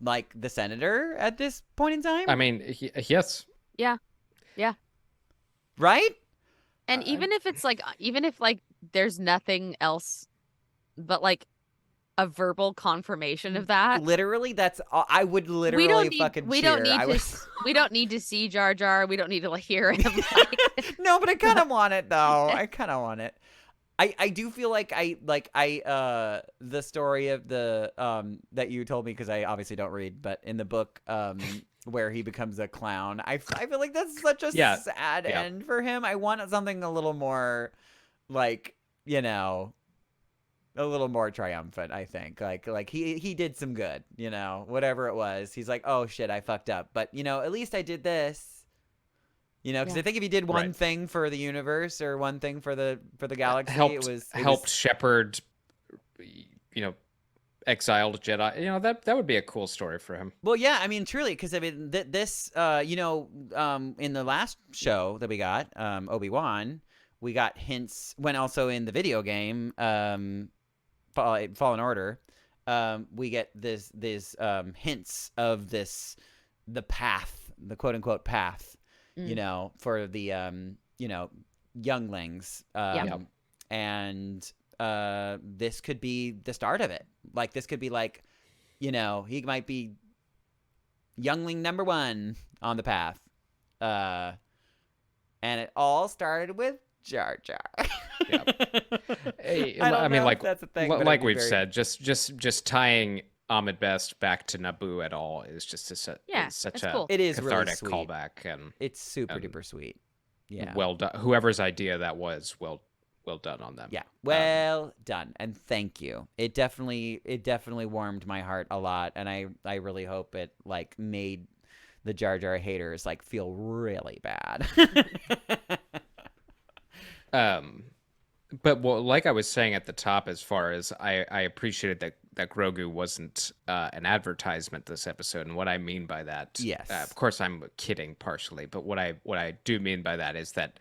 Speaker 3: like the senator at this point in time.
Speaker 1: I mean, yes.
Speaker 2: Yeah.
Speaker 3: Right?
Speaker 2: And even if there's nothing else but like a verbal confirmation of that.
Speaker 3: Literally, that's all. I would literally fucking cheer.
Speaker 2: We don't need to see Jar Jar. We don't need to like hear him. Like...
Speaker 3: No, but I kind of want it though. I kind of want it. I do feel like the story of the that you told me, because I obviously don't read, but in the book where he becomes a clown, I feel like that's such a sad end for him. I want something a little more like, you know, a little more triumphant. I think like he did some good, you know, whatever it was. He's like, oh shit, I fucked up, but you know, at least I did this. You know, because I think if he did one thing for the universe or one thing for the galaxy, it
Speaker 1: helped shepherd, you know, exiled Jedi. You know, that would be a cool story for him.
Speaker 3: Well, yeah, I mean, truly, because I mean, this, you know, in the last show that we got, Obi-Wan, we got hints. When also in the video game, Fallen Order, we get this hints of the path, the quote unquote path. You know, for the you know, younglings, and this could be the start of it. Like this could be like, you know, he might be youngling number 1 on the path, and it all started with Jar Jar.
Speaker 1: I mean, like
Speaker 3: that's a thing,
Speaker 1: like we've said, just tying Ahmed Best back to Naboo at all is just such a
Speaker 2: cool.
Speaker 3: It is
Speaker 1: cathartic
Speaker 3: really sweet.
Speaker 1: callback, and
Speaker 3: it's super duper sweet. Yeah,
Speaker 1: well done. Whoever's idea that was, well done on them.
Speaker 3: Yeah, well done, and thank you. It definitely warmed my heart a lot, and I really hope it like made the Jar Jar haters like feel really bad.
Speaker 1: But like I was saying at the top, as far as I appreciated that Grogu wasn't an advertisement this episode, and what I mean by that,
Speaker 3: yes,
Speaker 1: of course I'm kidding partially, but what I do mean by that is that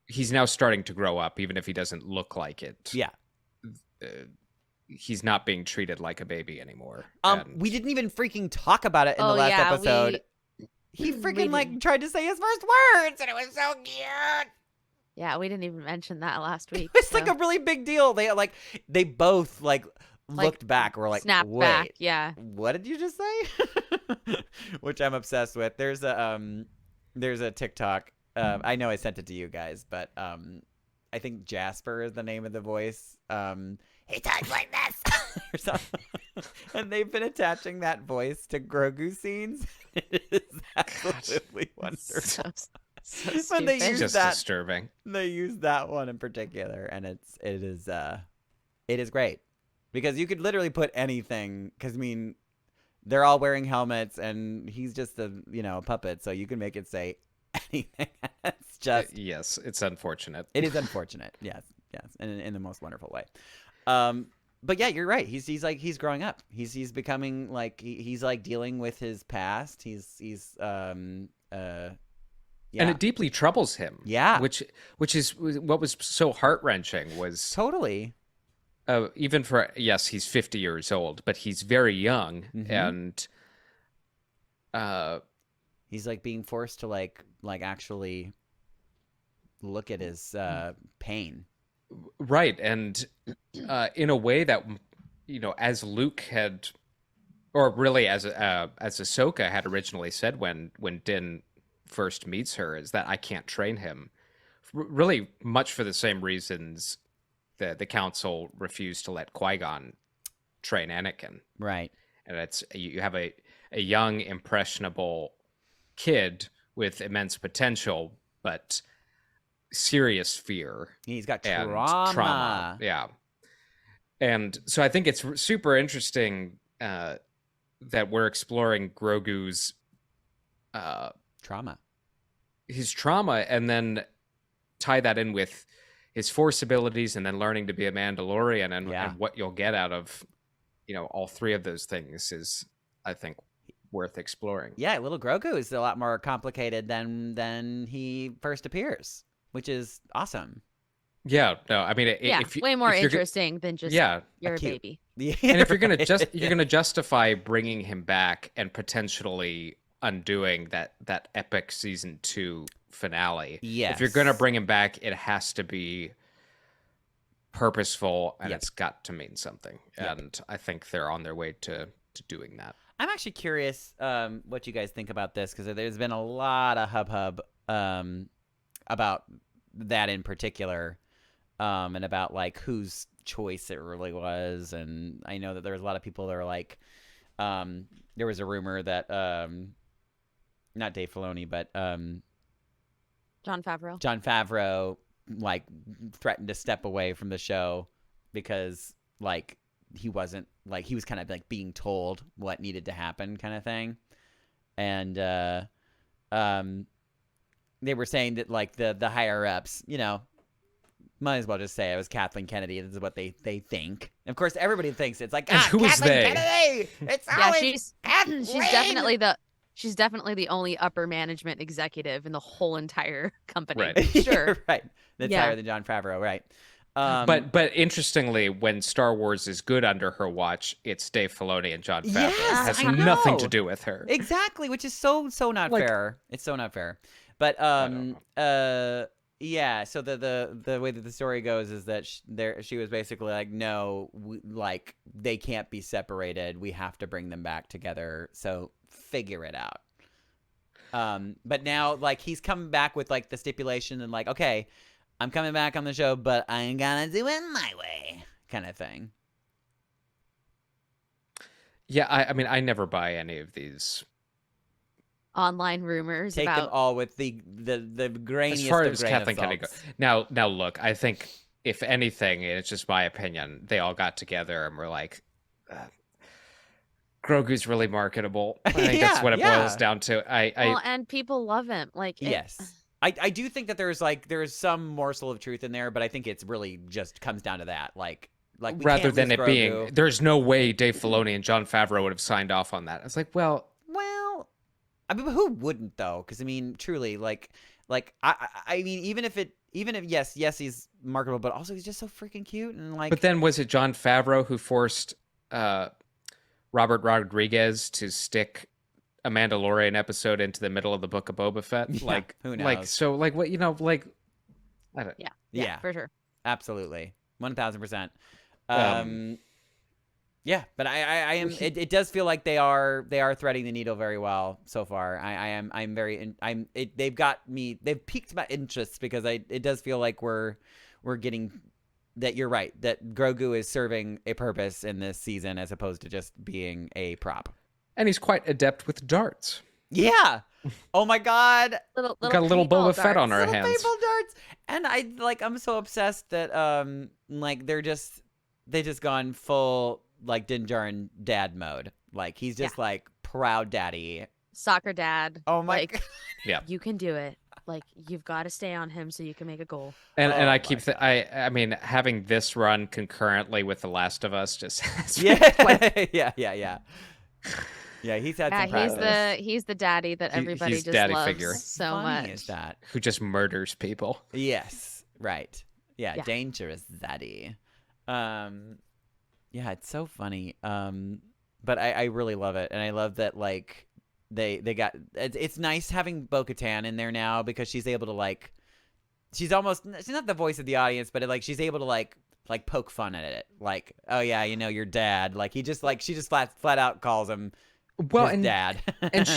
Speaker 1: he's now starting to grow up, even if he doesn't look like it.
Speaker 3: Yeah,
Speaker 1: he's not being treated like a baby anymore.
Speaker 3: We didn't even freaking talk about it in the last episode. He freaking like tried to say his first words, and it was so cute.
Speaker 2: Yeah, we didn't even mention that last week.
Speaker 3: It's like a really big deal. They both like looked back. Were like,
Speaker 2: snapped
Speaker 3: wait,
Speaker 2: back. Yeah.
Speaker 3: What did you just say? Which I'm obsessed with. There's a TikTok. I know I sent it to you guys, but I think Jasper is the name of the voice. He talks like this or something. And they've been attaching that voice to Grogu scenes. It is absolutely wonderful.
Speaker 2: So
Speaker 3: When they
Speaker 2: stupid.
Speaker 3: use
Speaker 1: just
Speaker 3: that,
Speaker 1: disturbing.
Speaker 3: they use that one in particular, and it is great, because you could literally put anything. Because I mean, they're all wearing helmets, and he's just a puppet, so you can make it say anything. It's just
Speaker 1: yes, it's unfortunate.
Speaker 3: it is unfortunate. Yes, in the most wonderful way. But yeah, you're right. He's growing up. He's becoming like he's like dealing with his past. Yeah.
Speaker 1: And it deeply troubles him.
Speaker 3: Yeah.
Speaker 1: Which is what was so heart-wrenching was
Speaker 3: Totally.
Speaker 1: even for, yes, he's 50 years old, but he's very young.
Speaker 3: Mhm.
Speaker 1: And
Speaker 3: He's like being forced to like actually look at his pain.
Speaker 1: right. And in a way that, as Luke had, or really as Ahsoka had originally said when Din first meets her, is that I can't train him. Really much for the same reasons the council refused to let Qui-Gon train Anakin.
Speaker 3: Right.
Speaker 1: And it's you have a young, impressionable kid with immense potential, but serious fear.
Speaker 3: He's got
Speaker 1: and
Speaker 3: trauma.
Speaker 1: Yeah. And so I think it's super interesting that we're exploring Grogu's
Speaker 3: Trauma.
Speaker 1: his trauma, and then tie that in with his Force abilities, and then learning to be a Mandalorian, and what you'll get out of all three of those things is, I think, worth exploring.
Speaker 3: Yeah, little Grogu is a lot more complicated than he first appears, which is awesome.
Speaker 1: Yeah, no, I mean,
Speaker 2: way more interesting than just you're a
Speaker 3: cute.
Speaker 2: baby.
Speaker 3: Yeah,
Speaker 1: and if you're gonna
Speaker 3: right.
Speaker 1: you're gonna justify bringing him back and potentially undoing that epic season 2 finale.
Speaker 3: Yes.
Speaker 1: If you're gonna bring him back, it has to be purposeful, and it's got to mean something.
Speaker 3: Yep.
Speaker 1: And I think they're on their way to doing that.
Speaker 3: I'm actually curious what you guys think about this, because there's been a lot of hubbub about that in particular, and about like whose choice it really was. And I know that there was a lot of people that are like, there was a rumor that not Dave Filoni, but
Speaker 2: Jon Favreau.
Speaker 3: Jon Favreau like threatened to step away from the show because like he wasn't like, he was kind of like being told what needed to happen kind of thing. And they were saying that like the higher ups, might as well just say it was Kathleen Kennedy. This is what they think. Of course, everybody thinks it's like,
Speaker 1: And who was
Speaker 3: Kathleen
Speaker 1: they?
Speaker 3: Kennedy. It's always
Speaker 2: she's definitely the only upper management executive in the whole entire company.
Speaker 1: Right.
Speaker 2: Sure.
Speaker 3: Right. That's higher than Jon Favreau, right?
Speaker 1: But interestingly, when Star Wars is good under her watch, it's Dave Filoni and Jon Favreau.
Speaker 3: Yes,
Speaker 1: it has
Speaker 3: I
Speaker 1: nothing
Speaker 3: know.
Speaker 1: to do with her.
Speaker 3: Exactly, which is so not
Speaker 1: Like-
Speaker 3: fair. It's so not fair. But yeah. So the way that the story goes is that she was basically like, no, like they can't be separated. We have to bring them back together. So figure it out. But now like he's coming back with like the stipulation and like, okay, I'm coming back on the show, but I ain't gonna do it my way, kind of thing.
Speaker 1: Yeah, I mean, I never buy any of these.
Speaker 2: Online rumors
Speaker 3: Take them
Speaker 2: about
Speaker 3: all with the grainiest
Speaker 1: As far
Speaker 3: of
Speaker 1: as
Speaker 3: grain
Speaker 1: Kathleen
Speaker 3: of
Speaker 1: Kennedy goes.
Speaker 3: salts.
Speaker 1: Now, look, I think if anything, and it's just my opinion, they all got together and were like, Grogu's really marketable. I think that's what it boils down to.
Speaker 2: well, and people love him. Like
Speaker 3: Yes. I do think that there's some morsel of truth in there, but I think it's really just comes down to that. Like we
Speaker 1: rather
Speaker 3: can't
Speaker 1: than
Speaker 3: lose
Speaker 1: it being,
Speaker 3: Grogu.
Speaker 1: there's no way Dave Filoni and Jon Favreau would have signed off on that. It's like, well,
Speaker 3: I mean, who wouldn't though? Because I mean, truly, like I mean, even if yes, he's marketable, but also he's just so freaking cute and like.
Speaker 1: but then was it Jon Favreau who forced Robert Rodriguez to stick a Mandalorian episode into the middle of the Book of Boba Fett?
Speaker 3: Yeah,
Speaker 1: Like,
Speaker 3: who knows?
Speaker 1: like, so, like, what, like, I don't.
Speaker 2: yeah, for sure.
Speaker 3: Absolutely, 1000%. Yeah, but I am. It does feel like they are threading the needle very well so far. They've piqued my interest because it does feel like we're getting that. You're right, that Grogu is serving a purpose in this season as opposed to just being a prop.
Speaker 1: And he's quite adept with darts.
Speaker 3: Yeah. Oh my God.
Speaker 2: Little
Speaker 1: Got a little
Speaker 2: paintball
Speaker 1: Boba Fett on
Speaker 2: darts.
Speaker 1: our hands.
Speaker 3: Paintball darts. And I'm so obsessed that like they've just gone full like Din Djarin dad mode. Like he's just like proud daddy.
Speaker 2: Soccer dad.
Speaker 3: Oh my
Speaker 2: like,
Speaker 1: Yeah.
Speaker 2: you can do it. Like you've got to stay on him so you can make a goal.
Speaker 1: And
Speaker 3: Oh
Speaker 1: I keep
Speaker 3: my
Speaker 1: I mean having this run concurrently with The Last of Us just has
Speaker 3: Yeah, yeah. Yeah, he's had some practice.
Speaker 2: He's the daddy that everybody
Speaker 1: he's
Speaker 2: just
Speaker 1: daddy
Speaker 2: loves
Speaker 1: figure.
Speaker 2: so
Speaker 3: Funny
Speaker 2: much.
Speaker 3: is that?
Speaker 1: who just murders people.
Speaker 3: Yes, right. Yeah,
Speaker 2: Yeah.
Speaker 3: dangerous zaddy. Yeah, it's so funny. But I really love it, and I love that like they got. It's nice having Bo-Katan in there now because she's able to like. She's not the voice of the audience, but she's able to like poke fun at it. Like, oh yeah, your dad. Like she just flat out calls him his dad.
Speaker 1: And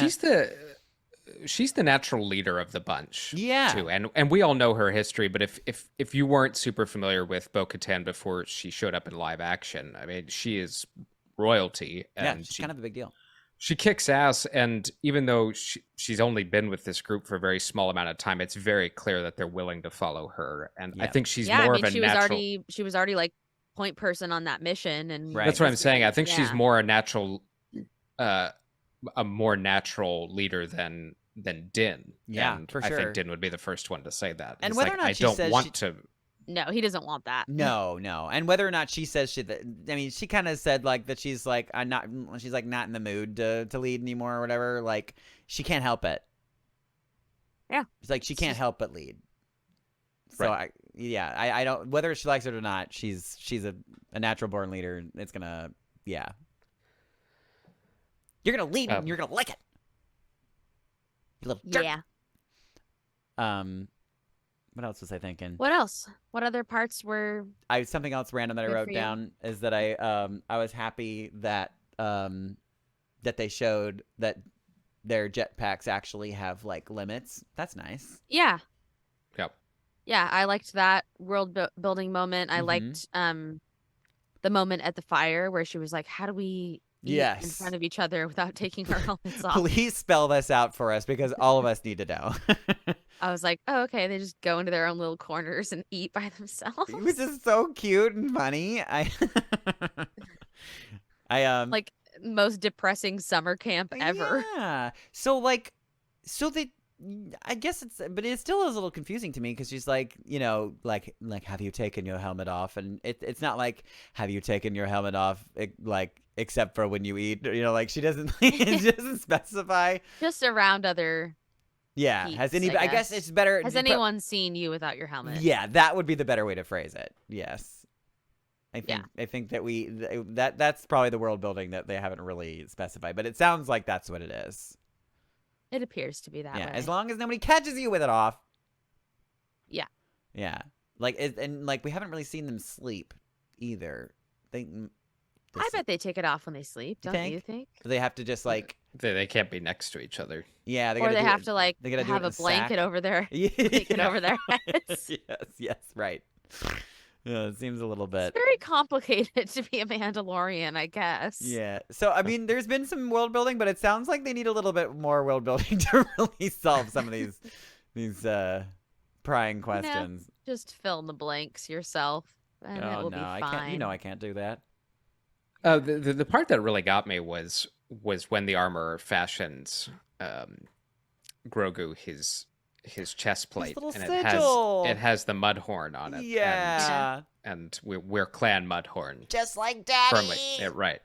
Speaker 1: she's the natural leader of the bunch.
Speaker 3: Yeah.
Speaker 1: Too. And we all know her history, but if you weren't super familiar with Bo-Katan before she showed up in live action, I mean, she is royalty. And
Speaker 3: she's kind of a big deal.
Speaker 1: She kicks ass, and even though she's only been with this group for a very small amount of time, it's very clear that they're willing to follow her. And I think she's more of a natural.
Speaker 2: She was already like point person on that mission, and
Speaker 3: Right.
Speaker 1: That's what I'm saying. I think she's
Speaker 2: Yeah.
Speaker 1: more a natural, a more natural leader than Din.
Speaker 3: Yeah,
Speaker 1: and
Speaker 3: for
Speaker 1: I
Speaker 3: sure.
Speaker 1: think Din would be the first one to say that.
Speaker 3: And
Speaker 1: It's
Speaker 3: whether
Speaker 1: like,
Speaker 3: or not
Speaker 1: I
Speaker 3: she
Speaker 1: don't
Speaker 3: says
Speaker 1: want
Speaker 3: she-
Speaker 1: to.
Speaker 2: no, he doesn't want that.
Speaker 3: No. And whether or not she says that, I mean, she kind of said like that she's like not in the mood to lead anymore or whatever. Like she can't help it.
Speaker 2: Yeah.
Speaker 3: It's like she can't help but lead. So
Speaker 1: Right.
Speaker 3: I don't, whether she likes it or not, she's a natural born leader. It's gonna, yeah. You're gonna lead and you're gonna like it. You little jerk.
Speaker 2: Yeah.
Speaker 3: What else was I thinking?
Speaker 2: What else? What other parts were?
Speaker 3: Something else random that I
Speaker 2: Good
Speaker 3: wrote
Speaker 2: for you.
Speaker 3: down is that I was happy that that they showed that their jetpacks actually have like limits. That's nice.
Speaker 2: Yeah.
Speaker 1: Yep.
Speaker 2: Yeah, I liked that building moment. I
Speaker 3: Mhm.
Speaker 2: liked the moment at the fire where she was like, "How do we eat in
Speaker 3: Yes.
Speaker 2: front of each other without taking our helmets off?"
Speaker 3: Please spell this out for us because all of us need to know.
Speaker 2: I was like, "Oh, okay." They just go into their own little corners and eat by themselves.
Speaker 3: Which is so cute and funny. I
Speaker 2: Like most depressing summer camp ever.
Speaker 3: Yeah. So they, I guess but it still is a little confusing to me because she's like, like have you taken your helmet off? And it's not like have you taken your helmet off like except for when you eat, like she doesn't it doesn't specify.
Speaker 2: Just around other.
Speaker 3: Yeah.
Speaker 2: Eats,
Speaker 3: Has any?
Speaker 2: I
Speaker 3: I guess
Speaker 2: guess.
Speaker 3: it's better.
Speaker 2: Has anyone seen you without your helmet?
Speaker 3: Yeah, that would be the better way to phrase it. Yes.
Speaker 2: Yeah.
Speaker 3: I think that that's probably the world building that they haven't really specified, but it sounds like that's what it is.
Speaker 2: It appears to be that
Speaker 3: Yeah,
Speaker 2: way.
Speaker 3: as long as nobody catches you with it off.
Speaker 2: Yeah.
Speaker 3: Yeah. And we haven't really seen them sleep either.
Speaker 2: I bet they take it off when they sleep.
Speaker 3: You
Speaker 2: Don't you think?
Speaker 3: they have to just
Speaker 1: They can't be next to each other.
Speaker 3: yeah,
Speaker 2: Or they have to like
Speaker 3: they gotta do
Speaker 2: have
Speaker 3: it in
Speaker 2: a
Speaker 3: a
Speaker 2: blanket
Speaker 3: sack.
Speaker 2: over their
Speaker 3: Yeah.
Speaker 2: blanket over their heads.
Speaker 3: Yes, right. Yeah, it seems a little bit.
Speaker 2: It's very complicated to be a Mandalorian, I guess.
Speaker 3: Yeah. So I mean, there's been some world building, but it sounds like they need a little bit more world building to really solve some of these prying questions.
Speaker 2: Just fill in the blanks yourself, and it will be
Speaker 3: I
Speaker 2: fine.
Speaker 3: can't. I can't do that.
Speaker 1: The part that really got me was when the armor fashions Grogu his chest plate,
Speaker 3: little
Speaker 1: and
Speaker 3: sigil.
Speaker 1: it has the Mudhorn on it.
Speaker 3: Yeah.
Speaker 1: and we're Clan Mudhorn.
Speaker 8: Just like Daddy.
Speaker 1: Firmly, yeah, right.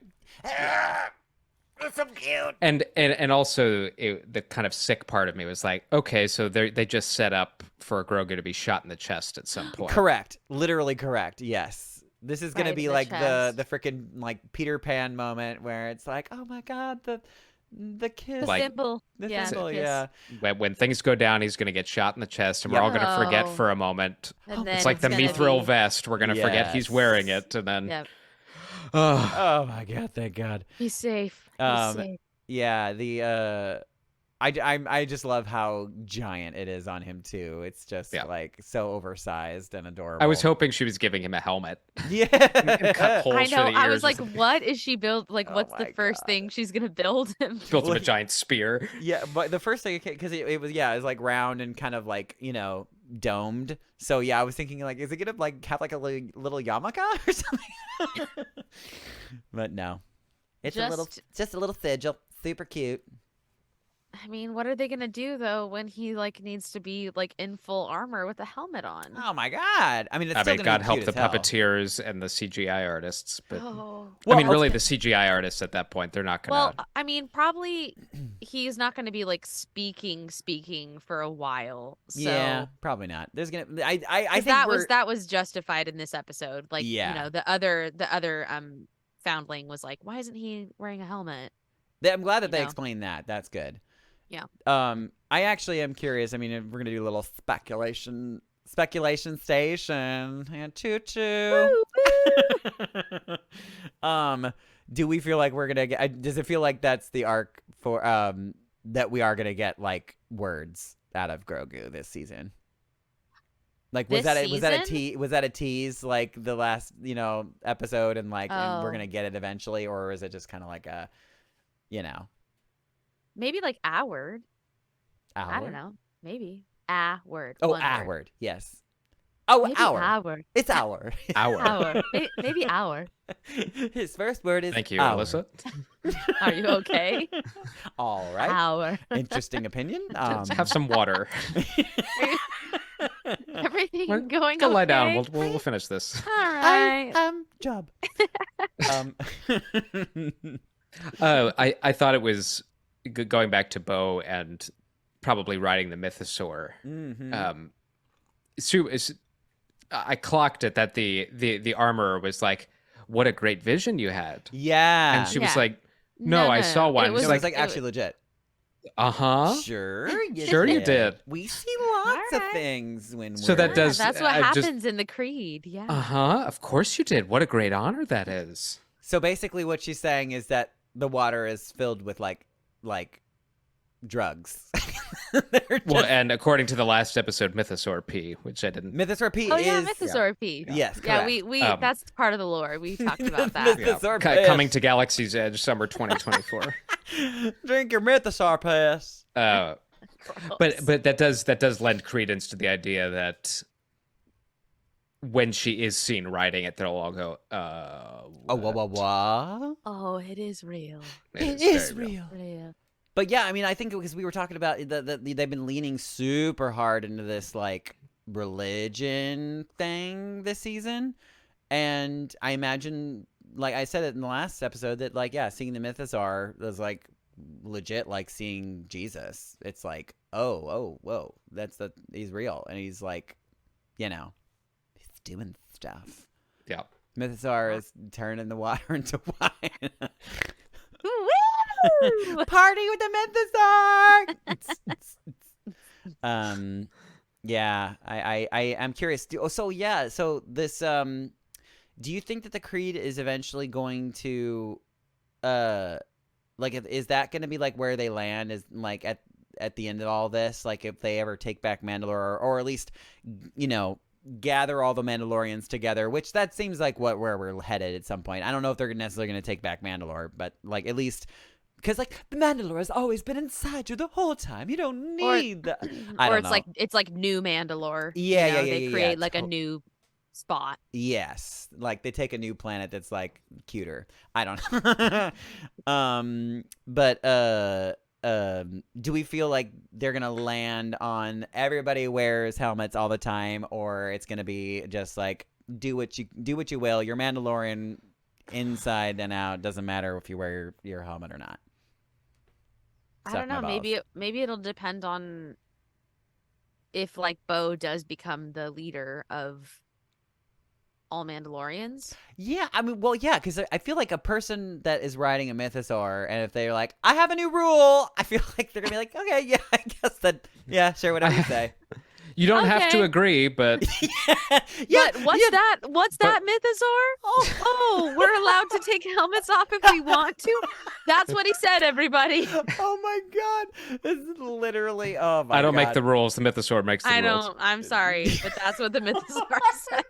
Speaker 8: It's so cute.
Speaker 1: And also the kind of sick part of me was like, okay, so they just set up for Grogu to be shot in the chest at some point.
Speaker 3: Correct. Literally correct. Yes. This is gonna
Speaker 2: Right
Speaker 3: be
Speaker 2: in the
Speaker 3: like
Speaker 2: chest.
Speaker 3: the freaking like Peter Pan moment where it's like, oh my god, the kiss,
Speaker 2: The
Speaker 1: Like-
Speaker 2: symbol.
Speaker 3: the
Speaker 2: Yeah,
Speaker 3: symbol,
Speaker 2: kiss.
Speaker 3: yeah.
Speaker 1: When things go down, he's gonna get shot in the chest, and we're
Speaker 3: Yep.
Speaker 1: all gonna forget
Speaker 2: Oh.
Speaker 1: for a moment.
Speaker 2: And then
Speaker 1: It's like the
Speaker 2: gonna
Speaker 1: mithril
Speaker 2: be-
Speaker 1: vest. We're gonna forget he's
Speaker 3: Yes.
Speaker 1: wearing it, and then
Speaker 2: Yep.
Speaker 1: oh,
Speaker 3: Oh my god, thank God.
Speaker 2: He's safe. He's
Speaker 3: Um,
Speaker 2: safe.
Speaker 3: Yeah, I just love how giant it is on him too. It's just
Speaker 1: Yeah.
Speaker 3: like so oversized and adorable.
Speaker 1: I was hoping she was giving him a helmet.
Speaker 3: Yeah.
Speaker 1: Cut holes
Speaker 2: I
Speaker 1: for
Speaker 2: know.
Speaker 1: the
Speaker 2: I
Speaker 1: ears
Speaker 2: was
Speaker 1: or
Speaker 2: like,
Speaker 1: something.
Speaker 2: what is she build? Like,
Speaker 3: Oh
Speaker 2: what's
Speaker 3: my
Speaker 2: the first
Speaker 3: God.
Speaker 2: thing she's gonna build him?
Speaker 1: Built him a
Speaker 3: Like-
Speaker 1: giant spear.
Speaker 3: Yeah, but the first thing, because it was like round and kind of like domed. So yeah, I was thinking like, is it gonna like have like a little yarmulke or something? But no, it's just a little sigil, super cute.
Speaker 2: I mean, what are they gonna do though when he like needs to be like in full armor with a helmet on?
Speaker 3: Oh my god! I mean, it's
Speaker 1: I
Speaker 3: still
Speaker 1: mean,
Speaker 3: gonna
Speaker 1: God
Speaker 3: be
Speaker 1: help
Speaker 3: cute
Speaker 1: the
Speaker 3: as hell.
Speaker 1: puppeteers and the CGI artists, but
Speaker 2: Oh.
Speaker 1: I mean,
Speaker 3: Well,
Speaker 1: really, the CGI artists at that point, they're not gonna.
Speaker 2: Well, I mean, probably he's not going to be like speaking for a while. So
Speaker 3: Yeah, probably not. There's gonna. I
Speaker 2: 'cause
Speaker 3: think
Speaker 2: that was justified in this episode. Like,
Speaker 3: Yeah.
Speaker 2: the other foundling was like, why isn't he wearing a helmet?
Speaker 3: I'm glad that
Speaker 2: you
Speaker 3: they
Speaker 2: know.
Speaker 3: explained that. That's good.
Speaker 2: Yeah.
Speaker 3: I actually am curious. I mean, we're gonna do a little speculation station and choo choo. Do we feel like we're gonna get? Does it feel like that's the arc for that we are gonna get like words out of Grogu this season? Like was
Speaker 2: This
Speaker 3: that a tease like the last episode and like and we're
Speaker 2: Oh.
Speaker 3: gonna get it eventually, or is it just kind of like a
Speaker 2: Maybe like a word.
Speaker 3: hour?
Speaker 2: I don't know. Maybe a word.
Speaker 3: Oh,
Speaker 2: one
Speaker 3: a
Speaker 2: word.
Speaker 3: word. Yes. Oh,
Speaker 2: Maybe
Speaker 3: hour.
Speaker 2: hour.
Speaker 3: It's hour.
Speaker 1: Hour.
Speaker 2: Hour. Maybe hour.
Speaker 3: His first word is
Speaker 1: Thank you,
Speaker 3: hour.
Speaker 1: Alyssa.
Speaker 2: Are you okay?
Speaker 3: All right.
Speaker 2: Hour.
Speaker 3: Interesting opinion.
Speaker 1: Just have some water.
Speaker 2: Everything
Speaker 1: Well,
Speaker 2: going
Speaker 1: Go
Speaker 2: okay?
Speaker 1: lie down. We'll finish this.
Speaker 2: All right.
Speaker 3: Job.
Speaker 1: I thought it was going back to Bo and probably riding the mythosaur.
Speaker 3: Mhm.
Speaker 1: I clocked it that the armorer was like, "What a great vision you had,"
Speaker 3: Yeah.
Speaker 1: and she was
Speaker 2: Yeah.
Speaker 1: like, "No, I saw one."
Speaker 2: It
Speaker 3: No,
Speaker 2: was
Speaker 3: it
Speaker 1: She's
Speaker 3: was like
Speaker 2: it
Speaker 3: actually legit.
Speaker 1: "Uh huh."
Speaker 3: Sure.
Speaker 1: Sure you did.
Speaker 3: We see lots of
Speaker 2: Alright.
Speaker 3: things when
Speaker 1: So
Speaker 3: we're
Speaker 1: that does-
Speaker 2: That's what
Speaker 1: I just-
Speaker 2: happens in the creed. Yeah.
Speaker 1: Uh huh. Of course you did. What a great honor that is.
Speaker 3: So basically what she's saying is that the water is filled with like drugs. They're
Speaker 1: Well,
Speaker 3: just-
Speaker 1: and according to the last episode, Mythosaur P, which I didn't.
Speaker 3: Mythosaur P
Speaker 2: Oh
Speaker 3: is
Speaker 2: yeah, Mythosaur P.
Speaker 3: Yes,
Speaker 2: Yeah,
Speaker 3: correct.
Speaker 2: we
Speaker 1: Um,
Speaker 2: that's part of the lore. We talked about that.
Speaker 3: Mythosaur
Speaker 1: Co-
Speaker 3: piss.
Speaker 1: coming to Galaxy's Edge, summer 2024.
Speaker 3: Drink your Mythosaur piss.
Speaker 1: But that does lend credence to the idea that when she is seen riding it, they'll all go,
Speaker 3: Oh, what?
Speaker 2: Oh, it is real.
Speaker 3: It
Speaker 1: is
Speaker 3: is
Speaker 1: very
Speaker 3: real.
Speaker 2: Real.
Speaker 3: But yeah, I mean, I think because we were talking about they've been leaning super hard into this like religion thing this season, and I imagine, like I said it in the last episode, that like seeing the Mythosaur was like legit, like seeing Jesus. It's like whoa, he's real, and he's like, he's doing stuff.
Speaker 1: Yeah.
Speaker 3: Mythosaur is turning the water into wine.
Speaker 2: Woo!
Speaker 3: Party with the Mythosaur. Yeah, I am curious. So this do you think that the Creed is eventually going to is that going to be like where they land, is like at the end of all this, like if they ever take back Mandalore, or at least gather all the Mandalorians together, which that seems like where we're headed at some point. I don't know if they're necessarily going to take back Mandalore, but like at least because like the Mandalore has always been inside you the whole time. You don't need the. I
Speaker 2: Or
Speaker 3: don't
Speaker 2: it's
Speaker 3: know.
Speaker 2: like new Mandalore.
Speaker 3: Yeah.
Speaker 2: They create like a new spot.
Speaker 3: Yes, like they take a new planet that's like cuter. I don't know. But do we feel like they're gonna land on everybody wears helmets all the time, or it's gonna be just like do what you will? You're Mandalorian inside and out. Doesn't matter if you wear your helmet or not.
Speaker 2: I
Speaker 3: Suck
Speaker 2: don't
Speaker 3: my
Speaker 2: know.
Speaker 3: balls.
Speaker 2: Maybe it'll depend on if like Bo does become the leader of all Mandalorians.
Speaker 3: Yeah, I mean, well, yeah, because I feel like a person that is riding a Mythosaur, and if they're like, I have a new rule, I feel like they're gonna be like, okay, yeah, I guess that, yeah, sure, whatever you say.
Speaker 1: You don't have to
Speaker 2: Okay.
Speaker 1: agree, but
Speaker 3: Yeah,
Speaker 2: But what's that Mythosaur? Oh, we're allowed to take helmets off if we want to. That's what he said, everybody.
Speaker 3: Oh my god, this is literally. Oh my god.
Speaker 1: I don't make the rules. The Mythosaur makes the
Speaker 2: I
Speaker 1: rules.
Speaker 2: don't. I'm sorry, but that's what the Mythosaur said.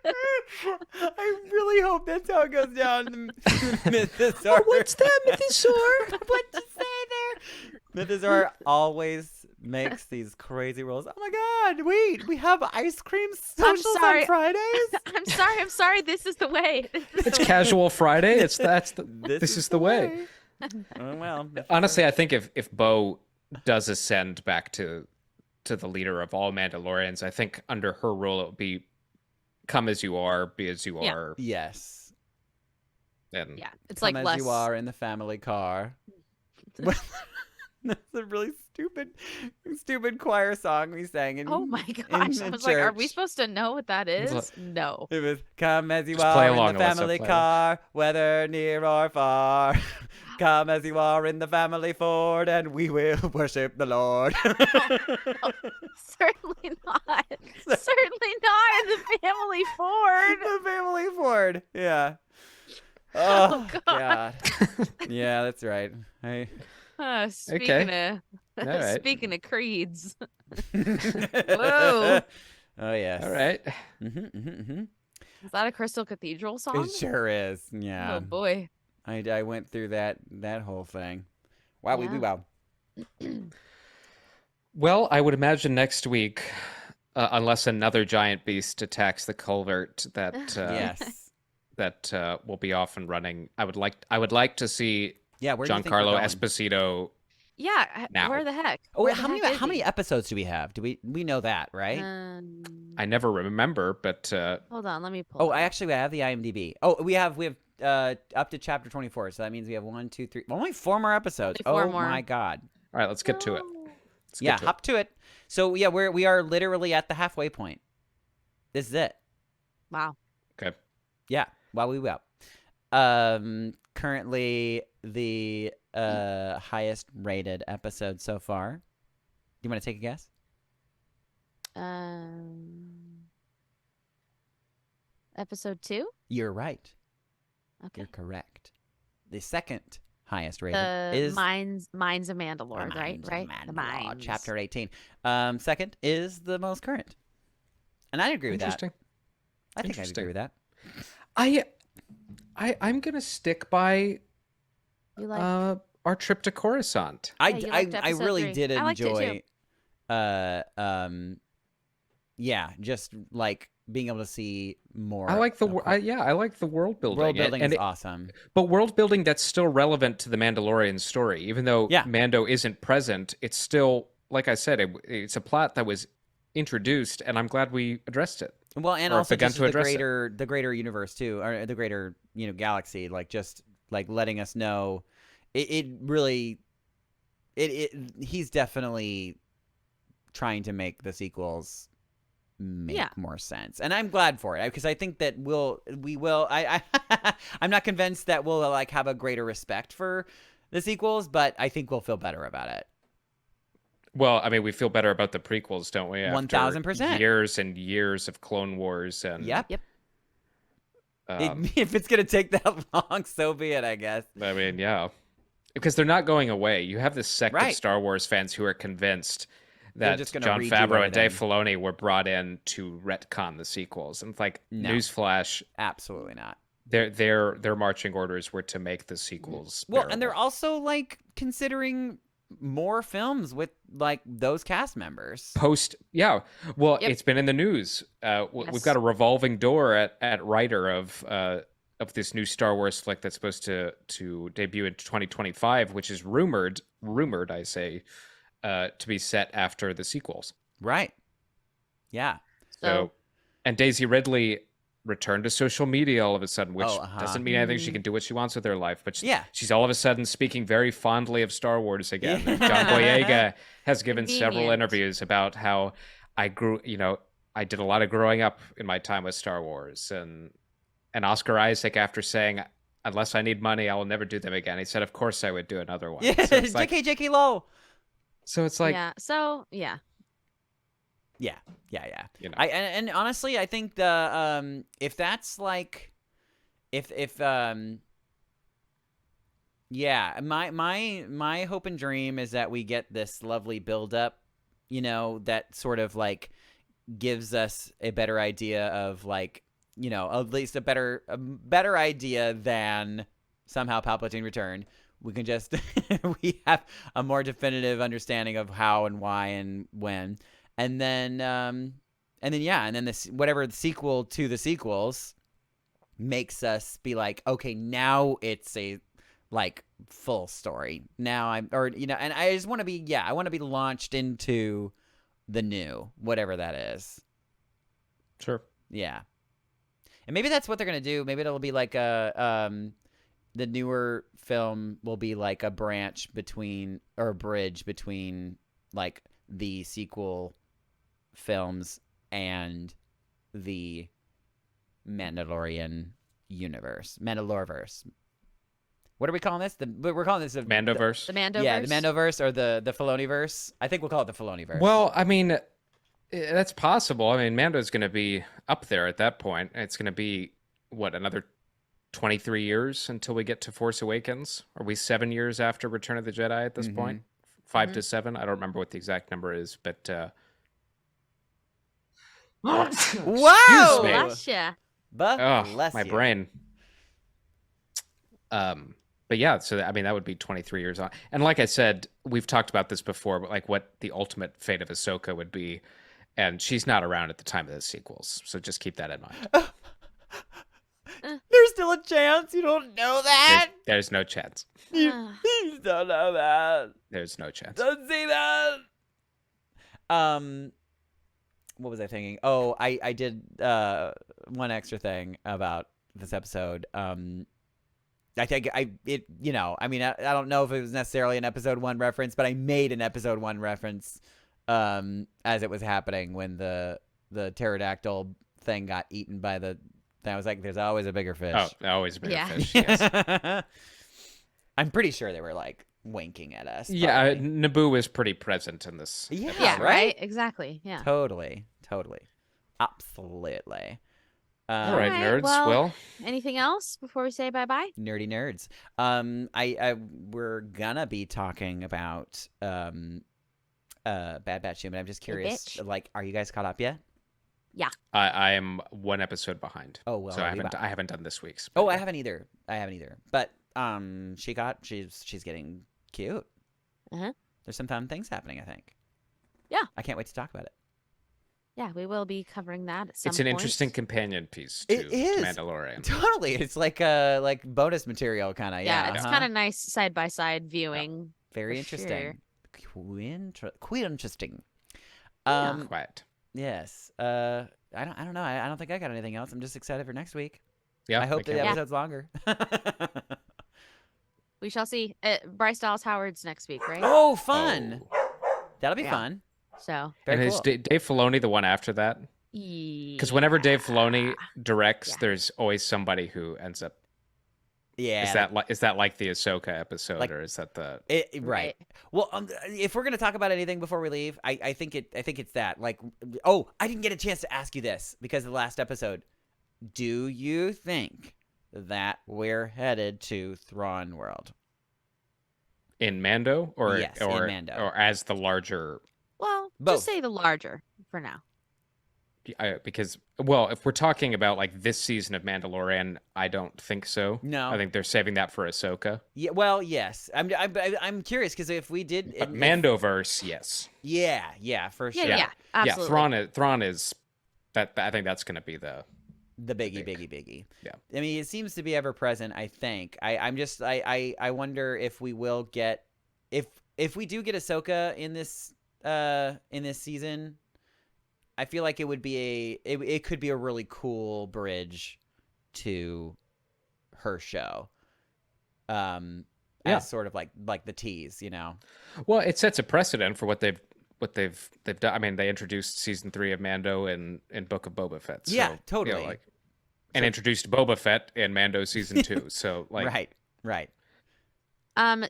Speaker 3: I really hope that's how it goes down. Mythosaur.
Speaker 1: What's that, Mythosaur?
Speaker 3: What'd you say there? Mythosaur always makes these crazy rules. Oh my god, wait, we have ice cream socials
Speaker 2: sorry.
Speaker 3: on Fridays?
Speaker 2: I'm sorry. This is the way.
Speaker 1: It's Casual Friday. This is the way.
Speaker 3: Oh, well.
Speaker 1: Honestly, I think if Bo does ascend back to the leader of all Mandalorians, I think under her rule it would be come as you are, be as you are.
Speaker 3: Yes.
Speaker 1: And
Speaker 2: Yeah, it's
Speaker 3: Come
Speaker 2: like
Speaker 3: as
Speaker 2: less.
Speaker 3: you are in the family car. That's a really stupid choir song we sang in.
Speaker 2: Oh my
Speaker 3: in
Speaker 2: gosh! I
Speaker 3: the
Speaker 2: was like, are we
Speaker 3: church.
Speaker 2: supposed to know what that
Speaker 1: It's
Speaker 2: is? No.
Speaker 3: It was come as you
Speaker 1: Just play
Speaker 3: are in
Speaker 1: along,
Speaker 3: the
Speaker 1: Alyssa,
Speaker 3: family
Speaker 1: play
Speaker 3: car, whether near or far. Come as you are in the family Ford, and we will worship the Lord.
Speaker 2: Certainly not. Certainly not in the family Ford.
Speaker 3: The family Ford. Yeah.
Speaker 2: Oh,
Speaker 3: Oh,
Speaker 2: God.
Speaker 3: Yeah, that's right.
Speaker 2: Speaking
Speaker 1: All
Speaker 2: of
Speaker 1: right.
Speaker 2: speaking of creeds.
Speaker 3: Whoa. Oh yes.
Speaker 1: all right.
Speaker 2: Is that a Crystal Cathedral song?
Speaker 3: It sure is. Yeah.
Speaker 2: Oh boy.
Speaker 3: I went through that whole thing. Wow,
Speaker 2: Yeah.
Speaker 3: wow.
Speaker 1: Well, I would imagine next week, unless another giant beast attacks the culvert, that
Speaker 3: Yes.
Speaker 1: that will be off and running. I would like to see
Speaker 3: Yeah, where do you think we're
Speaker 1: Giancarlo
Speaker 3: going?
Speaker 1: Esposito.
Speaker 2: Yeah.
Speaker 1: Now.
Speaker 2: Where the heck?
Speaker 3: Oh,
Speaker 2: Where
Speaker 3: wait,
Speaker 2: the
Speaker 3: how many
Speaker 2: heck is
Speaker 3: how many
Speaker 2: he?
Speaker 3: episodes do we have? Do we know that, right?
Speaker 1: I never remember, but
Speaker 2: Hold on, let me pull.
Speaker 3: Oh,
Speaker 2: it
Speaker 3: I
Speaker 2: up.
Speaker 3: actually have the IMDb. Oh, we have up to chapter 24, so that means we have 1, 2, 3, only 4 more episodes.
Speaker 2: Only 4
Speaker 3: oh
Speaker 2: more.
Speaker 3: my god.
Speaker 1: all right, let's get to it.
Speaker 2: No.
Speaker 1: Let's
Speaker 3: Yeah,
Speaker 1: get to it.
Speaker 3: hop to it. So yeah, we are literally at the halfway point. This is it.
Speaker 2: Wow.
Speaker 1: Okay.
Speaker 3: Yeah. Wow, we will. Currently the highest rated episode so far. Do you want to take a guess?
Speaker 2: Episode 2?
Speaker 3: You're right.
Speaker 2: Okay.
Speaker 3: You're correct. The second highest rated
Speaker 2: The
Speaker 3: is
Speaker 2: Mines of Mandalore,
Speaker 3: The
Speaker 2: right?
Speaker 3: Mines of
Speaker 2: Right? The
Speaker 3: Mandalore,
Speaker 2: Mines.
Speaker 3: chapter 18. Second is the most current. And I agree with that.
Speaker 1: Interesting.
Speaker 3: I think I
Speaker 1: Interesting.
Speaker 3: agree with that.
Speaker 1: I'm gonna stick by
Speaker 2: You like
Speaker 1: our trip to Coruscant.
Speaker 3: I
Speaker 2: you liked
Speaker 3: I
Speaker 2: episode
Speaker 3: really
Speaker 2: 3.
Speaker 3: did
Speaker 2: I liked it
Speaker 3: enjoy yeah, just like being able to see more.
Speaker 1: I like the
Speaker 3: of
Speaker 1: I like the world building.
Speaker 3: world building
Speaker 1: and
Speaker 3: is awesome.
Speaker 1: But world building that's still relevant to the Mandalorian story, even though
Speaker 3: Yeah.
Speaker 1: Mando isn't present. It's still, like I said, it's a plot that was introduced, and I'm glad we addressed it.
Speaker 3: Well, and
Speaker 1: or
Speaker 3: also
Speaker 1: begun
Speaker 3: just
Speaker 1: to
Speaker 3: the
Speaker 1: address it.
Speaker 3: greater universe too, or the greater galaxy, like just like letting us know, it really, he's definitely trying to make the sequels make
Speaker 2: Yeah.
Speaker 3: more sense, and I'm glad for it because I think that we will. I'm not convinced that we'll like have a greater respect for the sequels, but I think we'll feel better about it.
Speaker 1: Well, I mean, we feel better about the prequels, don't we? After
Speaker 3: 1000%.
Speaker 1: Years and years of Clone Wars and
Speaker 3: Yep.
Speaker 1: um,
Speaker 3: If it's gonna take that long, so be it, I guess.
Speaker 1: I mean, yeah, because they're not going away. You have this sect
Speaker 3: Right.
Speaker 1: of Star Wars fans who are convinced
Speaker 3: They're
Speaker 1: that
Speaker 3: just gonna
Speaker 1: Jon
Speaker 3: redo
Speaker 1: Favreau and Dave
Speaker 3: everything.
Speaker 1: Filoni were brought in to retcon the sequels. And it's like,
Speaker 3: No.
Speaker 1: newsflash,
Speaker 3: Absolutely not.
Speaker 1: their marching orders were to make the sequels.
Speaker 3: Well, and they're
Speaker 1: bearable.
Speaker 3: also like considering more films with like those cast members.
Speaker 1: Yeah. Well,
Speaker 2: Yep.
Speaker 1: it's been in the news. We've
Speaker 2: Yes.
Speaker 1: got a revolving door at writer of this new Star Wars flick that's supposed to debut in 2025, which is rumored, I say, to be set after the sequels.
Speaker 3: Right. Yeah.
Speaker 1: So, and Daisy Ridley returned to social media all of a sudden, which
Speaker 3: Oh, uh-huh.
Speaker 1: doesn't mean anything. She can do what she wants with her life, but
Speaker 3: Yeah.
Speaker 1: she's all of a sudden speaking very fondly of Star Wars again. And John Boyega has given several
Speaker 2: Convenient.
Speaker 1: interviews about how I grew, I did a lot of growing up in my time with Star Wars, and Oscar Isaac, after saying, "Unless I need money, I will never do them again," he said, "Of course I would do another one."
Speaker 3: Yeah.
Speaker 1: So it's like,
Speaker 3: JK Low.
Speaker 1: so it's like,
Speaker 2: yeah. So yeah.
Speaker 3: Yeah. And honestly, I think the if that's like if yeah, my hope and dream is that we get this lovely build up, that sort of like gives us a better idea of like, at least a better idea than somehow Palpatine returned. We can just we have a more definitive understanding of how and why and when. And then this whatever the sequel to the sequels makes us be like, okay, now it's a like full story. Now and I just want to be I want to be launched into the new, whatever that is.
Speaker 1: Sure.
Speaker 3: Yeah. And maybe that's what they're going to do. Maybe it'll be like the newer film will be like a branch between, or a bridge between, like the sequel films and the Mandalorian universe. Mandaloriverse. What are we calling this? We're calling this
Speaker 1: Mandoverse.
Speaker 2: The Mandoverse.
Speaker 3: Yeah, the Mandoverse or the Filoniverse. I think we'll call it the Filoniverse.
Speaker 1: Well, I mean, that's possible. I mean, Mando's going to be up there at that point. It's going to be, what, another 23 years until we get to Force Awakens? Are we 7 years after Return of the Jedi at this point? 5 to 7? I don't remember what the exact number is, but...
Speaker 3: Whoa!
Speaker 1: Excuse me.
Speaker 2: Bless ya.
Speaker 3: Bless
Speaker 1: my
Speaker 3: you.
Speaker 1: brain. But yeah, so I mean that would be 23 years on. And like I said, we've talked about this before, but like what the ultimate fate of Ahsoka would be, and she's not around at the time of the sequels, so just keep that in mind.
Speaker 3: There's still a chance. You don't know that.
Speaker 1: There's no chance.
Speaker 3: You don't know that.
Speaker 1: There's no chance.
Speaker 3: Don't say that. What was I thinking? Oh, I did one extra thing about this episode. I think I don't know if it was necessarily an episode 1 reference, but I made an episode 1 reference as it was happening when the pterodactyl thing got eaten by the. I was like, "There's always a bigger fish."
Speaker 1: Oh, always a bigger
Speaker 2: Yeah.
Speaker 1: fish. Yes.
Speaker 3: I'm pretty sure they were like winking at us.
Speaker 1: Yeah,
Speaker 3: probably.
Speaker 1: Naboo is pretty present in this.
Speaker 3: Yeah,
Speaker 2: Yeah,
Speaker 3: right?
Speaker 2: right? Exactly. Yeah.
Speaker 3: Totally. Absolutely.
Speaker 1: All right,
Speaker 2: Alright,
Speaker 1: nerds.
Speaker 2: well-
Speaker 1: Will,
Speaker 2: Anything else before we say bye-bye?
Speaker 3: Nerdy nerds. We're gonna be talking about Bad Batch soon, but I'm just curious.
Speaker 2: bitch.
Speaker 3: Like, are you guys caught up yet?
Speaker 1: I am 1 episode behind.
Speaker 3: Oh well.
Speaker 1: So I
Speaker 3: we
Speaker 1: haven't done this week's.
Speaker 3: Oh, I haven't either. But she's getting cute.
Speaker 2: Uh-huh.
Speaker 3: There's some fun things happening, I think.
Speaker 2: Yeah.
Speaker 3: I can't wait to talk about it.
Speaker 2: Yeah, we will be covering that at some
Speaker 1: It's an
Speaker 2: point.
Speaker 1: interesting companion piece to
Speaker 3: It is.
Speaker 1: Mandalorian.
Speaker 3: Totally. It's like bonus material kind of.
Speaker 2: Yeah,
Speaker 3: Yeah.
Speaker 2: it's
Speaker 3: uh-huh.
Speaker 2: kind of nice side-by-side viewing.
Speaker 3: Very
Speaker 2: for
Speaker 3: interesting. Quite interesting.
Speaker 1: Quiet.
Speaker 3: Yes. I don't know. I don't think I got anything else. I'm just excited for next week.
Speaker 1: Yeah.
Speaker 3: I hope the
Speaker 1: can't wait.
Speaker 3: episode's longer.
Speaker 2: We shall see. Bryce Dallas Howard's next week, right?
Speaker 3: Oh, fun.
Speaker 1: Oh.
Speaker 3: That'll be
Speaker 2: Yeah.
Speaker 3: fun.
Speaker 2: So,
Speaker 3: Very
Speaker 1: And
Speaker 3: cool.
Speaker 1: is Dave Filoni the one after that? Because whenever Dave Filoni directs,
Speaker 2: Yeah.
Speaker 1: there's always somebody who ends up.
Speaker 3: Yeah.
Speaker 1: Is that like the Ahsoka episode,
Speaker 3: Like-
Speaker 1: or is that the?
Speaker 3: Right.
Speaker 2: Right.
Speaker 3: Well, if we're gonna talk about anything before we leave, I think it's that. Like, oh, I didn't get a chance to ask you this because of the last episode. Do you think that we're headed to Thrawn World?
Speaker 1: In Mando, or
Speaker 3: Yes, in
Speaker 1: or
Speaker 3: Mando.
Speaker 1: or as the larger?
Speaker 2: well,
Speaker 3: Both.
Speaker 2: just say the larger for now.
Speaker 1: Because if we're talking about like this season of Mandalorian, I don't think so.
Speaker 3: No.
Speaker 1: I think they're saving that for Ahsoka.
Speaker 3: Yeah. Well, yes. I'm curious because if we did,
Speaker 1: But Mandoverse, yes.
Speaker 3: yeah, for sure.
Speaker 2: Yeah, absolutely.
Speaker 1: Yeah, Thrawn is that. I think that's going to be the.
Speaker 3: The biggie.
Speaker 1: Yeah.
Speaker 3: I mean, it seems to be ever present. I think. I wonder if we will get if we do get Ahsoka in this season. I feel like it would be it could be a really cool bridge to her show. As sort of like the tease, you know.
Speaker 1: Well, it sets a precedent for what they've done. I mean, they introduced season 3 of Mando in Book of Boba Fett. So,
Speaker 3: Yeah, totally.
Speaker 1: And introduced Boba Fett in Mando season 2. So like,
Speaker 3: right.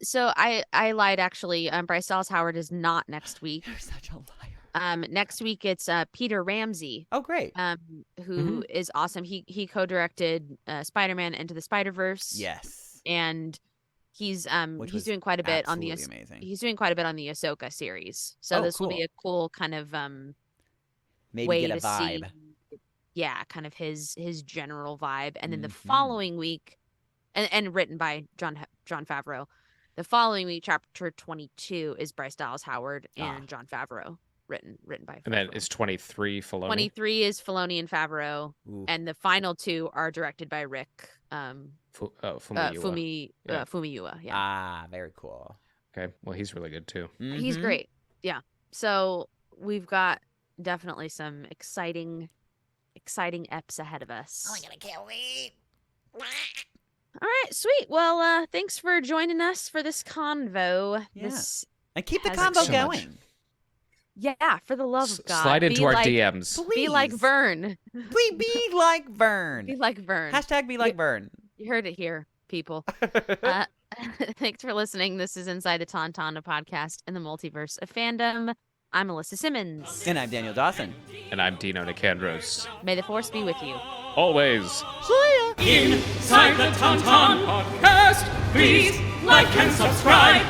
Speaker 2: So I lied actually. Bryce Dallas Howard is not next week.
Speaker 3: You're such a liar.
Speaker 2: Next week it's Peter Ramsey.
Speaker 3: Oh, great.
Speaker 2: Who is awesome. He co-directed Spider-Man Into the Spider-Verse.
Speaker 3: Yes.
Speaker 2: And he's
Speaker 3: Which
Speaker 2: he's
Speaker 3: was
Speaker 2: doing quite a bit on the
Speaker 3: absolutely amazing.
Speaker 2: he's doing quite a bit on the Ahsoka series. So
Speaker 3: Oh,
Speaker 2: this will
Speaker 3: cool.
Speaker 2: be a cool kind of
Speaker 3: Maybe
Speaker 2: way
Speaker 3: get a
Speaker 2: to
Speaker 3: vibe.
Speaker 2: see kind of his general vibe. And then the
Speaker 3: Mhm.
Speaker 2: following week and written by John Favreau. The following week, chapter 22 is Bryce Dallas Howard and John Favreau, written by Favreau.
Speaker 1: and then is 23 Filoni.
Speaker 2: 23 is Filoni and Favreau,
Speaker 3: Ooh.
Speaker 2: and the final 2 are directed by Rick
Speaker 1: Fumiura.
Speaker 2: Fumiura. Yeah,
Speaker 3: Ah, very cool.
Speaker 1: Okay, well, he's really good too.
Speaker 2: he's
Speaker 3: Mhm.
Speaker 2: great. Yeah, so we've got definitely some exciting eps ahead of us.
Speaker 8: Oh my god, I can't wait.
Speaker 2: All right, sweet. Well, thanks for joining us for this convo.
Speaker 3: Yeah.
Speaker 2: This,
Speaker 3: And keep the
Speaker 2: Has
Speaker 3: combo
Speaker 1: so much.
Speaker 3: going.
Speaker 2: yeah, for the love of God,
Speaker 1: Slide into
Speaker 2: be
Speaker 1: our
Speaker 2: like,
Speaker 1: DMs.
Speaker 2: Be like
Speaker 3: Please.
Speaker 2: Vern.
Speaker 3: Please be like Vern.
Speaker 2: Be like Vern.
Speaker 3: Hashtag be like Vern.
Speaker 2: You heard it here, people. Thanks for listening. This is Inside the Tauntaun, a podcast in the multiverse of fandom. I'm Alyssa Simmons.
Speaker 3: And I'm Daniel Dawson.
Speaker 1: And I'm Dino Nicandros.
Speaker 2: May the force be with you.
Speaker 1: Always.
Speaker 7: Inside the Tauntaun podcast. Please like and subscribe.